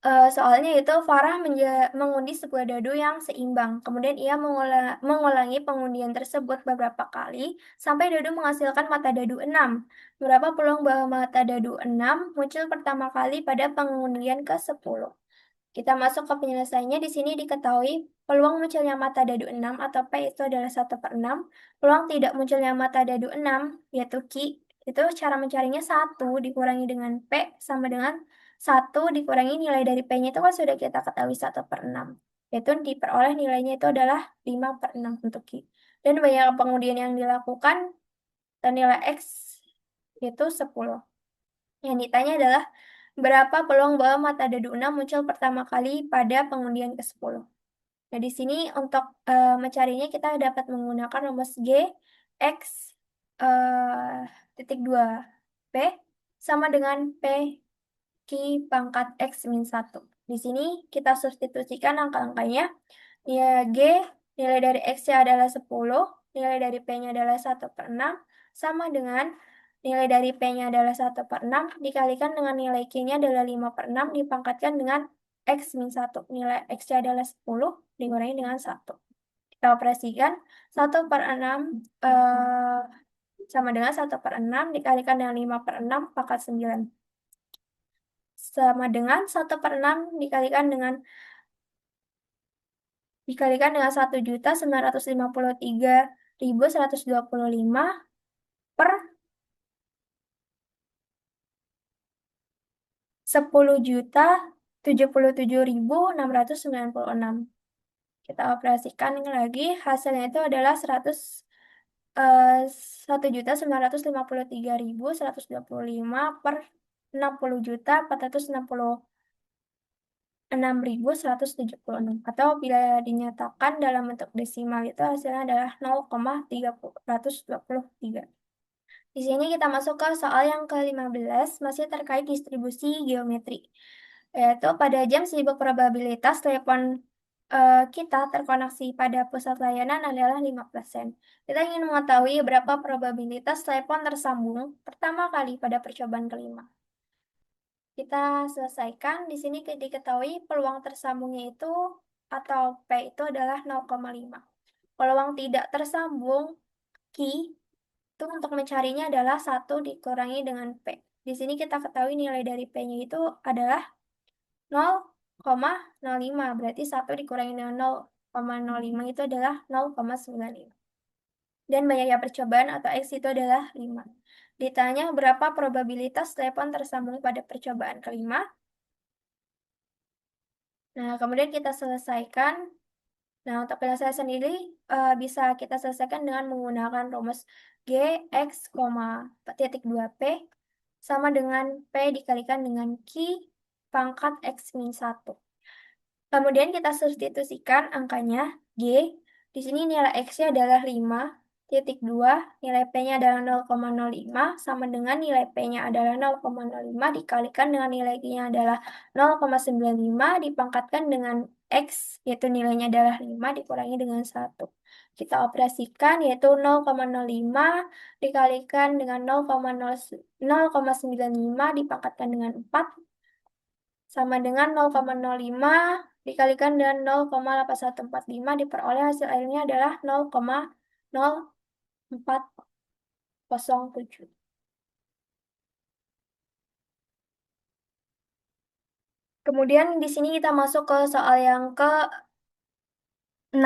Soalnya itu Farah mengundi sebuah dadu yang seimbang. Kemudian ia mengulangi pengundian tersebut beberapa kali sampai dadu menghasilkan mata dadu 6. Berapa peluang bahwa mata dadu 6 muncul pertama kali pada pengundian ke-10? Kita masuk ke penyelesaiannya. Di sini diketahui peluang munculnya mata dadu 6 atau P itu adalah 1/6. Peluang tidak munculnya mata dadu 6 yaitu Q, itu cara mencarinya 1 dikurangi dengan P sama dengan 1 dikurangi nilai dari P-nya itu kan sudah kita ketahui 1/6. Yaitu diperoleh nilainya itu adalah 5/6 untuk Q. Dan banyak pengundian yang dilakukan dan nilai X itu 10. Yang ditanya adalah berapa peluang bahwa mata dadu 6 muncul pertama kali pada pengundian ke-10. Nah, di sini untuk mencarinya kita dapat menggunakan rumus G, X, titik 2, P, sama dengan P, Q pangkat X min 1. Di sini kita substitusikan angka-angkanya. Nilai G, nilai dari X-nya adalah 10, nilai dari P-nya adalah 1/6, sama dengan nilai dari P-nya adalah 1/6, dikalikan dengan nilai Q-nya adalah 5/6, dipangkatkan dengan X min 1. Nilai X-nya adalah 10, dikurangi dengan 1. Kita operasikan 1/6 sama dengan 1/6 dikalikan dengan 5/6 pangkat 9. Sama dengan 1/6 dikalikan dengan 1.953.125 per 10.077.696. Kita operasikan lagi, hasilnya itu adalah 1.953.125 per 60.466.176 atau bila dinyatakan dalam bentuk desimal itu hasilnya adalah 0,323. Di sini kita masuk ke soal yang ke-15 masih terkait distribusi geometri. Yaitu pada jam sibuk probabilitas telepon kita terkoneksi pada pusat layanan adalah 5%. Kita ingin mengetahui berapa probabilitas telepon tersambung pertama kali pada percobaan kelima. Kita selesaikan. Di sini diketahui peluang tersambungnya itu atau P itu adalah 0,5. Peluang tidak tersambung Q itu untuk mencarinya adalah 1 dikurangi dengan P. Di sini kita ketahui nilai dari P-nya itu adalah 0,05. Berarti 1 dikurangi dengan 0,05 itu adalah 0,95. Dan banyaknya percobaan atau X itu adalah 5. Ditanya berapa probabilitas telepon tersambung pada percobaan kelima. Nah, kemudian kita selesaikan. Nah, untuk penyelesaian sendiri bisa kita selesaikan dengan menggunakan rumus G, X, titik 2P sama dengan P dikalikan dengan Q pangkat X min 1. Kemudian kita substitusikan angkanya G. Di sini nilai X-nya adalah 5,2, nilai P-nya adalah 0,05, sama dengan nilai P-nya adalah 0,05 dikalikan dengan nilai Q-nya adalah 0,95 dipangkatkan dengan X, yaitu nilainya adalah 5 dikurangi dengan 1. Kita operasikan yaitu 0,05 dikalikan dengan 0,95 dipangkatkan dengan 4 sama dengan 0,05 dikalikan dengan 0,8145 diperoleh hasil akhirnya adalah 0,0407. Kemudian di sini kita masuk ke soal yang ke-16.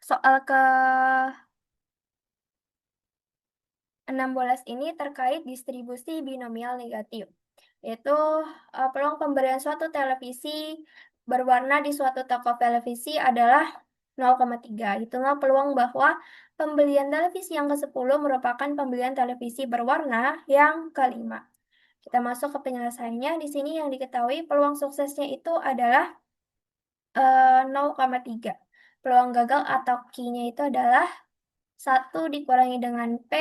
Soal ke-16 ini terkait distribusi binomial negatif, yaitu peluang pemberian suatu televisi berwarna di suatu toko televisi adalah 0,3. Itulah peluang bahwa pembelian televisi yang ke-10 merupakan pembelian televisi berwarna yang kelima. Kita masuk ke penyelesaiannya. Di sini yang diketahui peluang suksesnya itu adalah 0,3. Peluang gagal atau Q-nya itu adalah 1 dikurangi dengan P,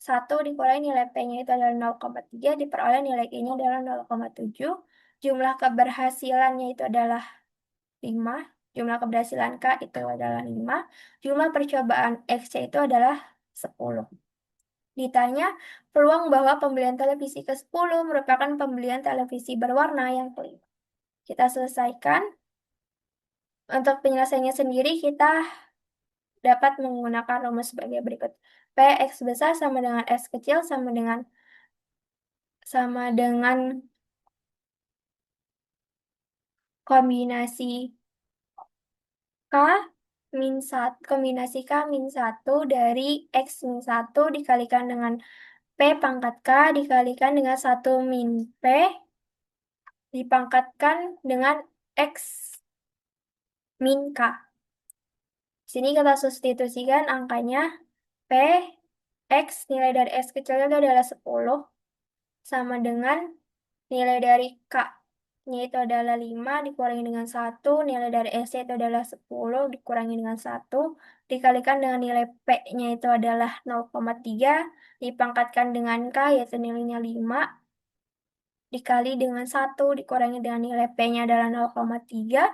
1 dikurangi nilai P-nya itu adalah 0,3, diperoleh nilai Q-nya adalah 0,7. Jumlah keberhasilannya itu adalah 5. Jumlah keberhasilan K itu adalah 5. Jumlah percobaan X itu adalah 10. Ditanya, peluang bahwa pembelian televisi ke-10 merupakan pembelian televisi berwarna yang kelima. Kita selesaikan. Untuk penyelesaiannya sendiri, kita dapat menggunakan rumus sebagai berikut. P X besar sama dengan S kecil sama dengan kombinasi K kombinasi K min 1 dari X min 1 dikalikan dengan P pangkat K dikalikan dengan 1 min P dipangkatkan dengan X min K. Di sini kita substitusikan angkanya P, X, nilai dari X kecilnya itu adalah 10, sama dengan nilai dari K-nya itu adalah 5, dikurangi dengan 1, nilai dari S itu adalah 10, dikurangi dengan 1, dikalikan dengan nilai P-nya itu adalah 0,3, dipangkatkan dengan K, yaitu nilainya 5, dikali dengan 1, dikurangi dengan nilai P-nya adalah 0,3,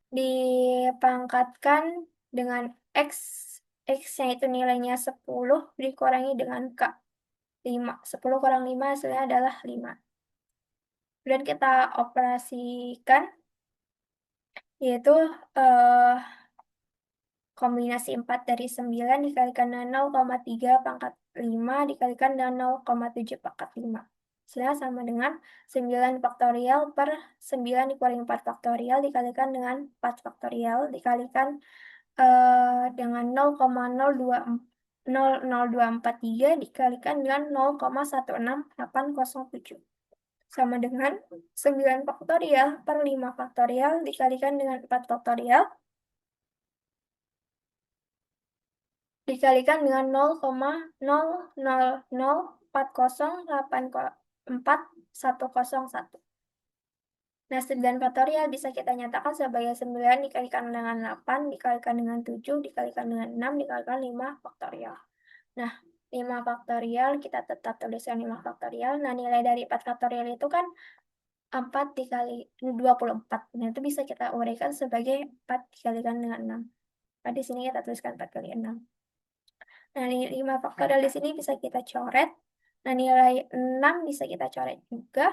dipangkatkan dengan X, X-nya itu nilainya 10, dikurangi dengan K, 5. 10 kurang 5 hasilnya adalah 5. Kemudian kita operasikan, yaitu eh, kombinasi 4 dari 9 dikalikan dengan 0,3 pangkat 5 dikalikan dengan 0,7 pangkat 5. Hasilnya sama dengan 9 faktorial per 9 dikurangi 4 faktorial dikalikan dengan 4 faktorial dikalikan dengan 0,00243 dikalikan dengan 0,16807 sama dengan 9 faktorial per 5 faktorial dikalikan dengan 4 faktorial dikalikan dengan 0,00040840101. Nah, 9 faktorial bisa kita nyatakan sebagai 9 dikalikan dengan 8, dikalikan dengan 7, dikalikan dengan 6, dikalikan 5 faktorial. Nah, 5 faktorial, kita tetap tuliskan 5 faktorial. Nah, nilai dari 4 faktorial itu kan 4 dikali 24. Nah, itu bisa kita uraikan sebagai 4 dikalikan dengan 6. Nah, di sini kita tuliskan 4 kali 6. Nah, 5 faktorial di sini bisa kita coret. Nah, nilai 6 bisa kita coret juga.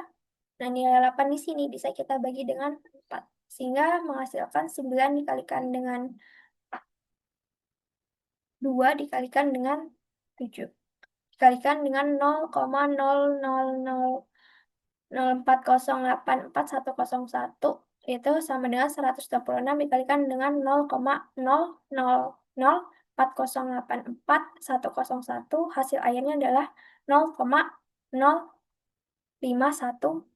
Nah, nilai 8 di sini bisa kita bagi dengan 4. Sehingga menghasilkan 9 dikalikan dengan 2 dikalikan dengan 7. Dikalikan dengan 0,00040840101 itu sama dengan 126 dikalikan dengan 0,00040840101 hasil akhirnya adalah 0,0514.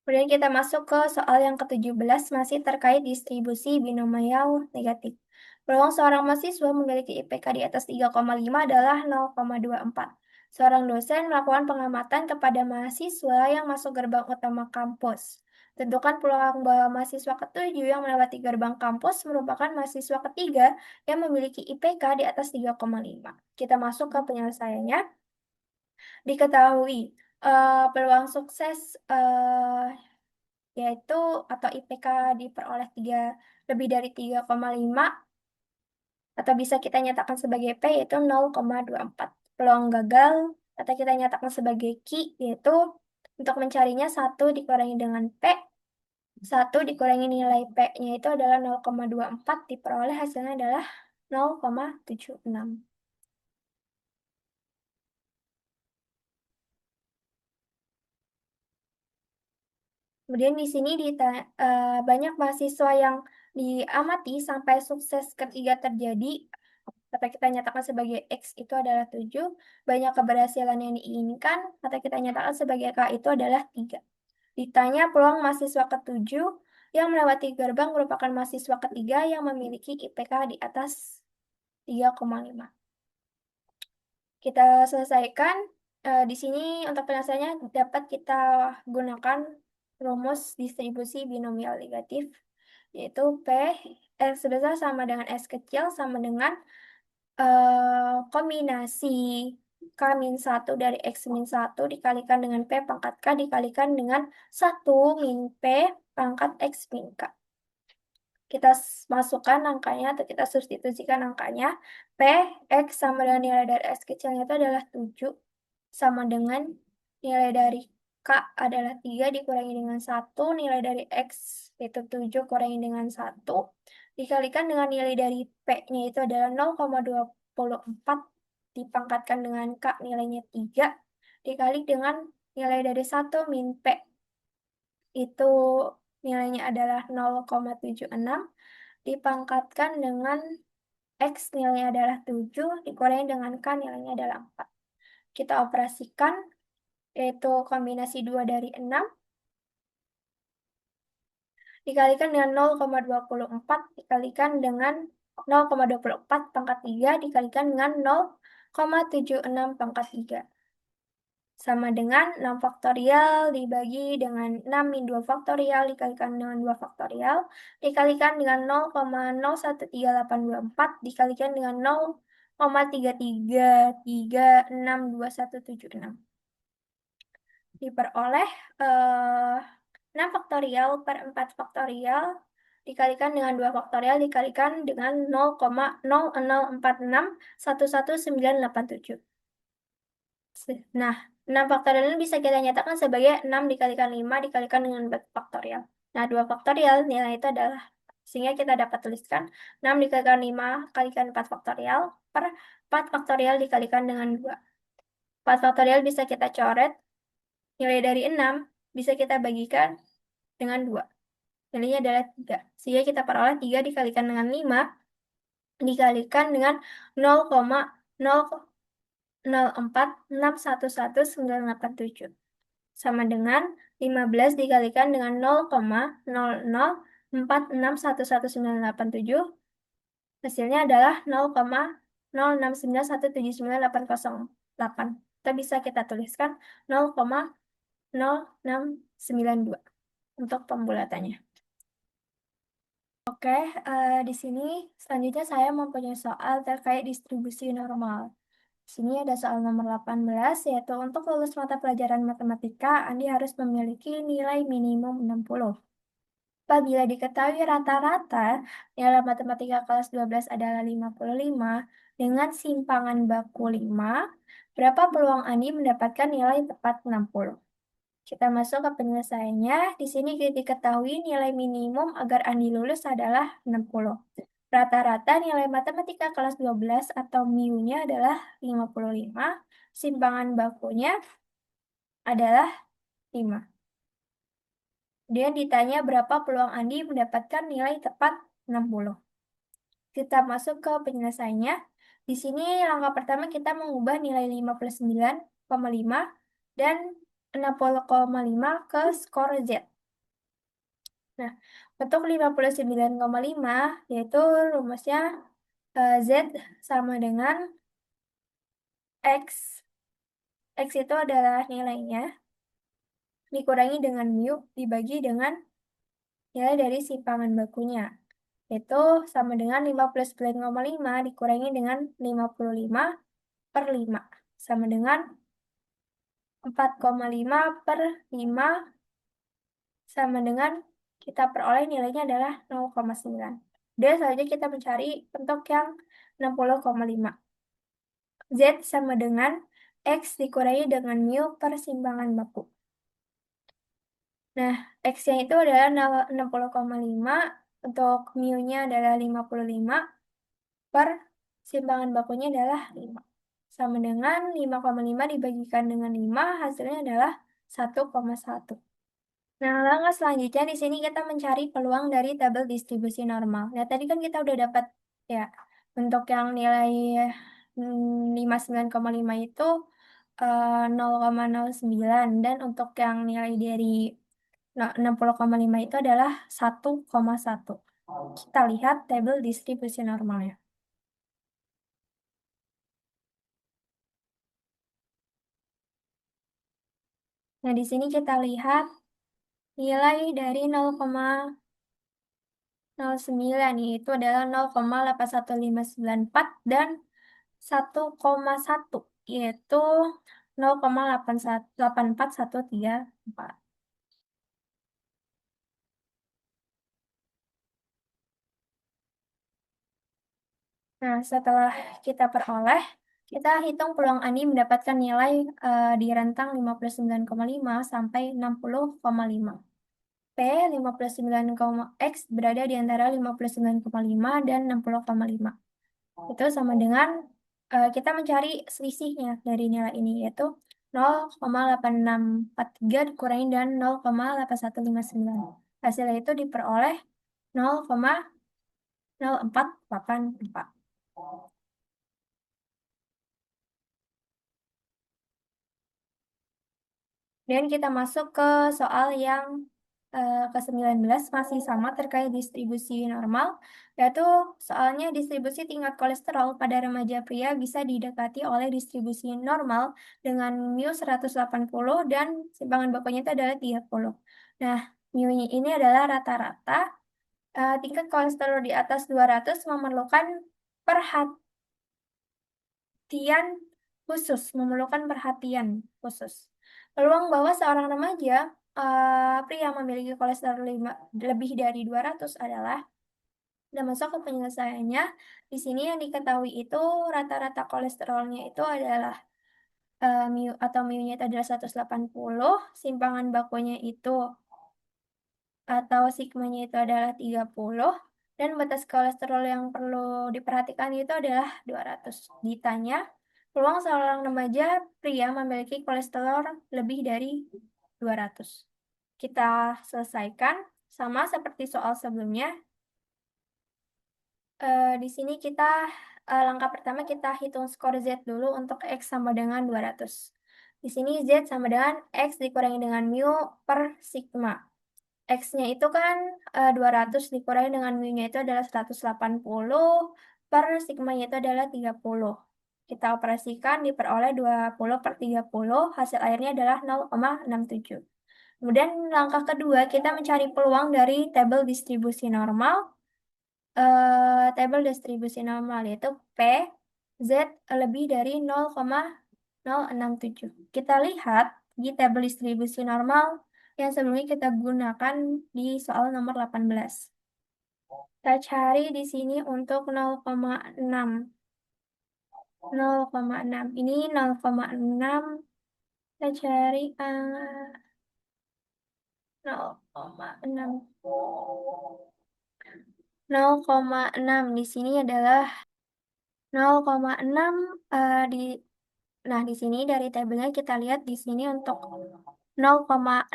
Kemudian kita masuk ke soal yang ke-17 masih terkait distribusi binomial negatif. Peluang seorang mahasiswa memiliki IPK di atas 3,5 adalah 0,24. Seorang dosen melakukan pengamatan kepada mahasiswa yang masuk gerbang utama kampus. Tentukan peluang bahwa mahasiswa ketujuh yang melewati gerbang kampus merupakan mahasiswa ketiga yang memiliki IPK di atas 3,5. Kita masuk ke penyelesaiannya. Diketahui peluang sukses yaitu atau IPK diperoleh lebih dari 3,5 atau bisa kita nyatakan sebagai P yaitu 0,24. peluang gagal atau kita nyatakan sebagai Q, yaitu untuk mencarinya 1 dikurangi dengan P, 1 dikurangi nilai P-nya itu adalah 0,24, diperoleh hasilnya adalah 0,76. Kemudian di sini banyak mahasiswa yang diamati sampai sukses ketiga terjadi, atau kita nyatakan sebagai X itu adalah 7, banyak keberhasilan yang diinginkan, atau kita nyatakan sebagai K itu adalah 3. Ditanya peluang mahasiswa ketujuh yang melewati gerbang merupakan mahasiswa ketiga yang memiliki IPK di atas 3,5. Kita selesaikan. Di sini untuk penyelesaiannya dapat kita gunakan rumus distribusi binomial negatif, yaitu P X besar sama dengan S kecil sama dengan kombinasi K-1 dari X-1 dikalikan dengan P pangkat K dikalikan dengan 1 min P pangkat X min K. Kita masukkan angkanya atau kita substitusikan angkanya. P, X sama dengan nilai dari X kecilnya itu adalah 7. Sama dengan nilai dari K adalah 3 dikurangi dengan 1. Nilai dari X itu 7 kurangi dengan 1. Dikalikan dengan nilai dari P-nya itu adalah 0,24. Dipangkatkan dengan K nilainya 3. Dikali dengan nilai dari 1 min P itu nilainya adalah 0,76 dipangkatkan dengan X nilainya adalah 7 dikurangi dengan K nilainya adalah 4. Kita operasikan, yaitu kombinasi 2 dari 6 dikalikan dengan 0,24 dikalikan dengan 0,24 pangkat 3 dikalikan dengan 0,76 pangkat 3. Sama dengan 6 faktorial dibagi dengan 6 min 2 faktorial dikalikan dengan 2 faktorial dikalikan dengan 0,013824 dikalikan dengan 0,333362176. Diperoleh 6 faktorial per 4 faktorial dikalikan dengan 2 faktorial dikalikan dengan 0,0046111987. Nah, 6 faktorial ini bisa kita nyatakan sebagai 6 dikalikan 5 dikalikan dengan 4 faktorial. Nah, 2 faktorial nilai itu adalah, sehingga kita dapat tuliskan 6 dikalikan 5 kalikan 4 faktorial per 4 faktorial dikalikan dengan 2. 4 faktorial bisa kita coret, nilai dari 6 bisa kita bagikan dengan 2. Nilainya adalah 3. Sehingga kita peroleh 3 dikalikan dengan 5 dikalikan dengan 0,046111987 sama dengan 15 dikalikan dengan 0,0046111987 hasilnya adalah 0,069179808. Kita bisa kita tuliskan 0,0692 untuk pembulatannya. Oke, di sini selanjutnya saya mempunyai soal terkait distribusi normal. Di sini ada soal nomor 18, yaitu untuk lulus mata pelajaran matematika, Andi harus memiliki nilai minimum 60. Apabila diketahui rata-rata nilai matematika kelas 12 adalah 55, dengan simpangan baku 5, berapa peluang Andi mendapatkan nilai tepat 60? Kita masuk ke penyelesaiannya. Di sini diketahui nilai minimum agar Andi lulus adalah 60. Rata-rata nilai matematika kelas 12 atau MIU-nya adalah 55. Simpangan bakunya adalah 5. Dia ditanya berapa peluang Andi mendapatkan nilai tepat 60. Kita masuk ke penyelesaiannya. Di sini langkah pertama kita mengubah nilai 59,5 dan 60,5 ke skor Z. Nah, untuk 59,5 yaitu rumusnya Z sama dengan X. X itu adalah nilainya dikurangi dengan mu dibagi dengan nilai dari simpangan bakunya. Itu sama dengan 59,5 dikurangi dengan 55 per 5. Sama dengan 4,5 per 5 sama dengan kita peroleh nilainya adalah 0,9. Dan selanjutnya kita mencari bentuk yang 60,5. Z sama dengan X dikurangi dengan mu per simpangan baku. Nah, X-nya itu adalah 60,5, untuk mu-nya adalah 55, per simpangan bakunya adalah 5. Sama dengan 5,5 dibagikan dengan 5, hasilnya adalah 1,1. Nah, langkah selanjutnya di sini kita mencari peluang dari tabel distribusi normal. Nah, tadi kan kita udah dapat ya, untuk yang nilai 59,5 itu 0,09, dan untuk yang nilai dari 60,5 itu adalah 1,1. Kita lihat tabel distribusi normalnya. Nah, di sini kita lihat nilai dari 0,09 yaitu adalah 0,81594 dan 1,1 yaitu 0,84134. Nah, setelah kita peroleh, kita hitung peluang Andi mendapatkan nilai di rentang 59,5 sampai 60,5. P 59, X berada di antara 59,5 dan 60,5. Itu sama dengan kita mencari selisihnya dari nilai ini, yaitu 0,8643 dikurangi dan 0,8159. Hasilnya itu diperoleh 0,0484. Dan kita masuk ke soal yang ke-19, masih sama terkait distribusi normal, yaitu soalnya distribusi tingkat kolesterol pada remaja pria bisa didekati oleh distribusi normal dengan mu 180 dan simpangan bakunya itu adalah 30. Nah, mu ini adalah rata-rata. Tingkat kolesterol di atas 200 memerlukan perhatian memerlukan perhatian khusus. Peluang bahwa seorang remaja pria memiliki kolesterol lebih dari 200 adalah, dan masuk ke penyelesaiannya. Di sini yang diketahui itu rata-rata kolesterolnya itu adalah mu atau mu-nya itu adalah 180, simpangan bakunya itu atau sigmanya itu adalah 30, dan batas kolesterol yang perlu diperhatikan itu adalah 200. Ditanya, peluang seorang remaja pria memiliki kolesterol lebih dari 200. Kita selesaikan sama seperti soal sebelumnya. Di sini kita langkah pertama kita hitung skor Z dulu untuk X sama dengan 200. Di sini Z sama dengan X dikurangi dengan mu per sigma. X-nya itu kan 200 dikurangi dengan mu-nya itu adalah 180, per sigma-nya itu adalah 30. Kita operasikan diperoleh 20 per 30, hasil akhirnya adalah 0,67. Kemudian langkah kedua kita mencari peluang dari tabel distribusi normal. Tabel distribusi normal yaitu P Z lebih dari 0,067. Kita lihat di tabel distribusi normal yang sebelumnya kita gunakan di soal nomor 18. Kita cari di sini untuk 0,6. 0,6. Ini 0,6. Kita cari 0,6. 0,6 di sini adalah 0,6 di nah di sini dari tabelnya kita lihat di sini untuk 0,67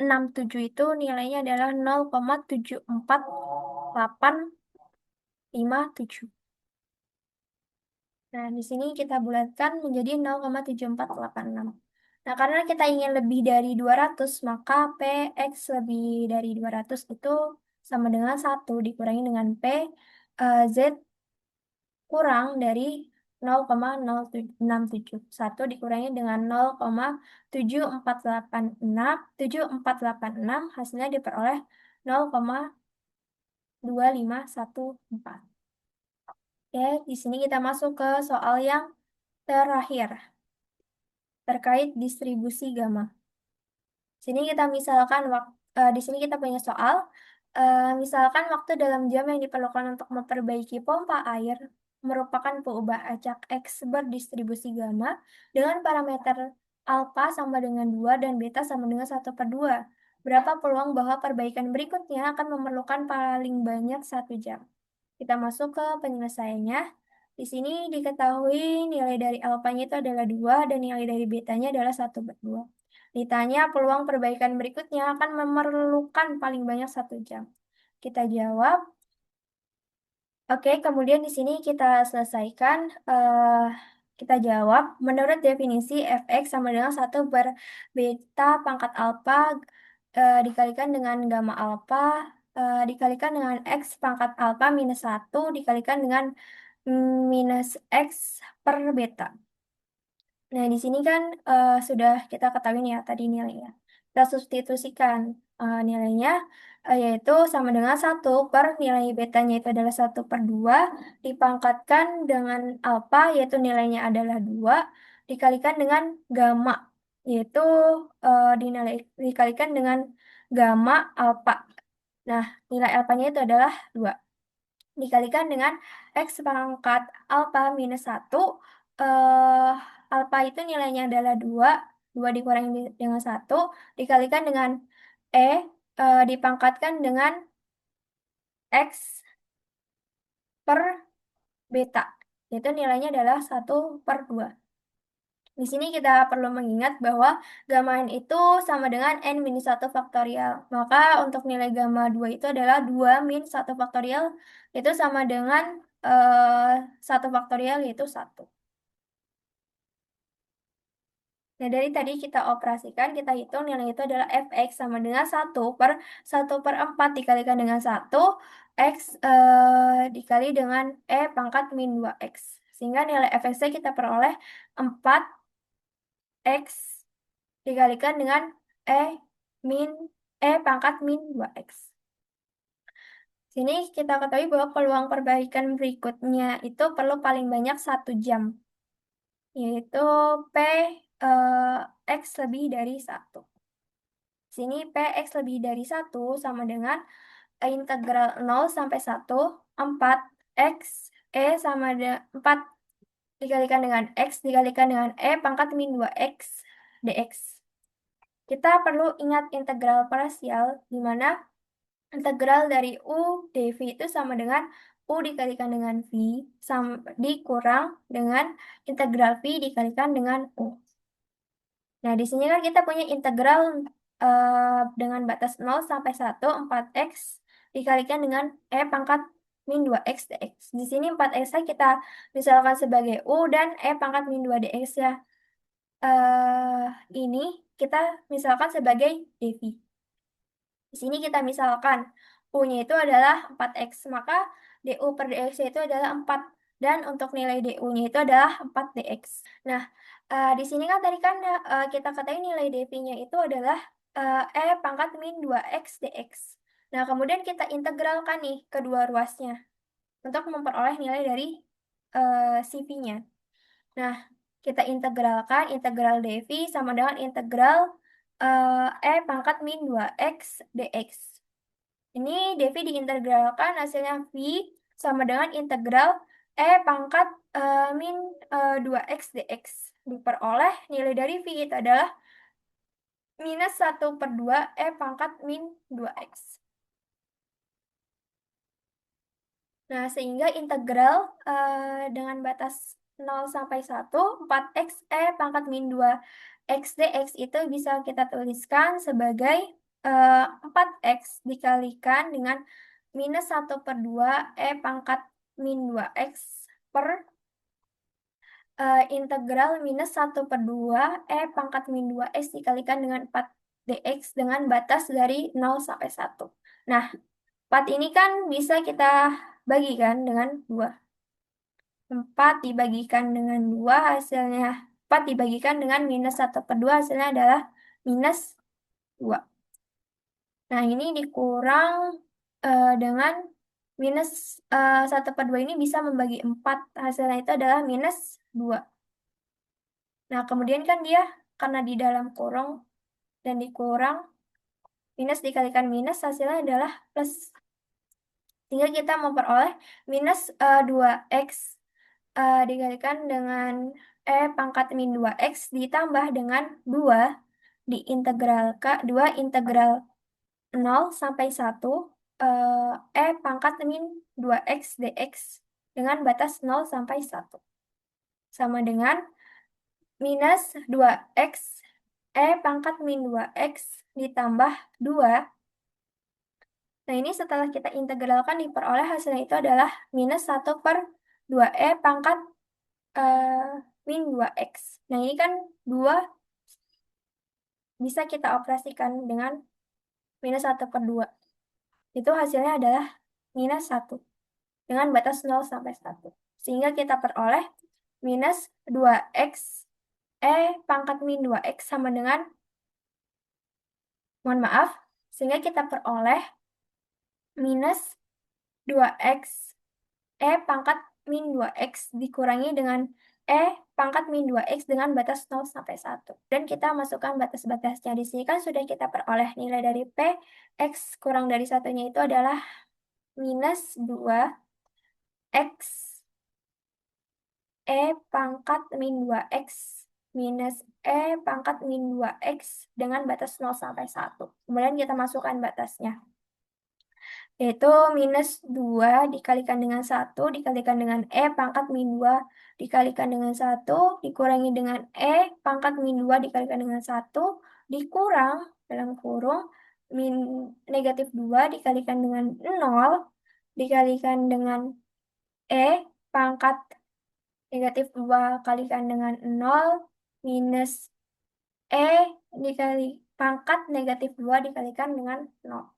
itu nilainya adalah 0,74857. Nah, di sini kita bulatkan menjadi 0,7486. Nah, karena kita ingin lebih dari 200, maka PX lebih dari 200 itu sama dengan 1 dikurangi dengan P Z kurang dari 0,067. 1 dikurangi dengan 0,7486, hasilnya diperoleh 0,2514. Oke, di sini kita masuk ke soal yang terakhir terkait distribusi gamma. Sini kita misalkan di sini kita punya soal, misalkan waktu dalam jam yang diperlukan untuk memperbaiki pompa air merupakan peubah acak X berdistribusi gamma dengan parameter alfa sama dengan 2 dan beta sama dengan 1/2. Berapa peluang bahwa perbaikan berikutnya akan memerlukan paling banyak 1 jam? Kita masuk ke penyelesaiannya. Di sini diketahui nilai dari alfanya itu adalah 2 dan nilai dari betanya adalah 1/2. Ditanya peluang perbaikan berikutnya akan memerlukan paling banyak 1 jam. Kita jawab. Oke, kemudian di sini kita selesaikan, kita jawab, menurut definisi fx sama dengan 1/beta pangkat alfa dikalikan dengan gamma alfa dikalikan dengan x pangkat alfa minus 1 dikalikan dengan minus x per beta. Nah, di sini kan sudah kita ketahui nih ya tadi nilainya. Kita substitusikan nilainya yaitu sama dengan 1 per nilai betanya itu adalah 1/2 dipangkatkan dengan alfa yaitu nilainya adalah 2 dikalikan dengan gamma yaitu dikalikan dengan gamma alfa. Nah, nilai alfanya itu adalah 2 dikalikan dengan X pangkat alfa minus 1, alfa itu nilainya adalah 2 2 dikurangi dengan 1, dikalikan dengan dipangkatkan dengan X per beta, yaitu nilainya adalah 1/2. Di sini kita perlu mengingat bahwa gamma n itu sama dengan n minus 1 faktorial. Maka untuk nilai gamma 2 itu adalah 2 min 1 faktorial, itu sama dengan 1 faktorial yaitu 1. Nah, dari tadi kita operasikan, kita hitung nilai itu adalah fx sama dengan 1/1/4 dikalikan dengan 1, x dikali dengan pangkat min 2x. Sehingga nilai fx-nya kita peroleh 4x dikalikan dengan min pangkat min 2x. Sini kita ketahui bahwa peluang perbaikan berikutnya itu perlu paling banyak 1 jam, yaitu P X lebih dari 1. Sini Px lebih dari 1 sama dengan integral 0 sampai 1, 4x sama dengan 4 dikalikan dengan x dikalikan dengan pangkat min 2x dx. Kita perlu ingat integral parsial, di mana integral dari u dv itu sama dengan u dikalikan dengan v dikurang dengan integral v dikalikan dengan u. Nah, di sini kan kita punya integral dengan batas 0 sampai 1, 4x dikalikan dengan pangkat min 2x dx. Di sini 4x kita misalkan sebagai u dan pangkat min 2 dx ya. Ini kita misalkan sebagai dv. Di sini kita misalkan u-nya itu adalah 4x, maka du per dx itu adalah 4. Dan untuk nilai du-nya itu adalah 4 dx. Nah, di sini kan tadi kan kita ketahui nilai dv-nya itu adalah pangkat min 2x dx. Nah, kemudian kita integralkan nih kedua ruasnya untuk memperoleh nilai dari si v-nya. Nah, kita integralkan integral dv sama dengan integral pangkat min 2x dx. Ini dv diintegralkan hasilnya v sama dengan integral pangkat min 2x dx. Diperoleh nilai dari v itu adalah minus 1/2 pangkat min 2x. Nah, sehingga integral dengan batas 0 sampai 1, 4x pangkat min 2x dx itu bisa kita tuliskan sebagai 4x dikalikan dengan minus 1/2 pangkat min 2x per integral minus 1/2 pangkat min 2x dikalikan dengan 4 dx dengan batas dari 0 sampai 1. Nah, 4 ini kan bisa kita bagikan dengan 2. 4 dibagikan dengan 2 hasilnya 4 dibagikan dengan minus 1/2 hasilnya adalah minus 2. Nah, ini dikurang dengan minus 1/2 ini bisa membagi 4 hasilnya itu adalah minus 2. Nah, kemudian kan dia karena di dalam kurung dan dikurang minus dikalikan minus hasilnya adalah plus. Sehingga kita memperoleh minus 2x dikalikan dengan pangkat min 2x ditambah dengan 2 diintegralkan 2 integral 0 sampai 1 pangkat min 2x dx dengan batas 0 sampai 1 sama dengan minus 2x pangkat min 2x ditambah 2. Nah, ini setelah kita integralkan diperoleh hasilnya itu adalah minus 1 per 2 pangkat min 2x. Nah, ini kan 2 bisa kita operasikan dengan minus 1 per 2. Itu hasilnya adalah minus 1 dengan batas 0 sampai 1. Sehingga kita peroleh minus 2x pangkat min 2x sama dengan, mohon maaf, sehingga kita peroleh minus 2x pangkat min 2x dikurangi dengan pangkat min 2x dengan batas 0 sampai 1. Dan kita masukkan batas-batasnya. Di sini kan sudah kita peroleh nilai dari P, X kurang dari satunya itu adalah minus 2x pangkat min 2x minus pangkat min 2x dengan batas 0 sampai 1. Kemudian kita masukkan batasnya, yaitu minus 2 dikalikan dengan 1 dikalikan dengan pangkat min 2 dikalikan dengan 1 dikurangi dengan pangkat min 2 dikalikan dengan 1 dikurang dalam kurung negatif 2 dikalikan dengan 0 dikalikan dengan pangkat negatif 2 kalikan dengan 0 minus dikali pangkat negatif 2 dikalikan dengan 0.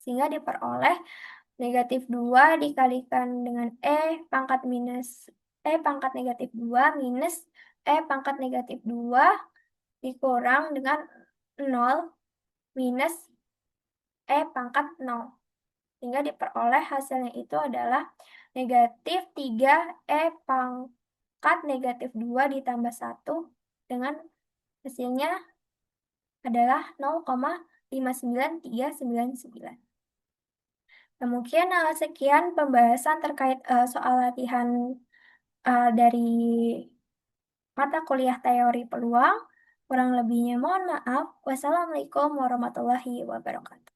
Sehingga diperoleh negatif 2 dikalikan dengan pangkat minus pangkat negatif 2 minus pangkat negatif 2 dikurang dengan 0 minus pangkat 0. Sehingga diperoleh hasilnya itu adalah negatif 3 pangkat negatif 2 ditambah 1 dengan hasilnya adalah 0,59399. Nah, mungkin sekian pembahasan terkait soal latihan dari mata kuliah teori peluang. Kurang lebihnya mohon maaf. Wassalamualaikum warahmatullahi wabarakatuh.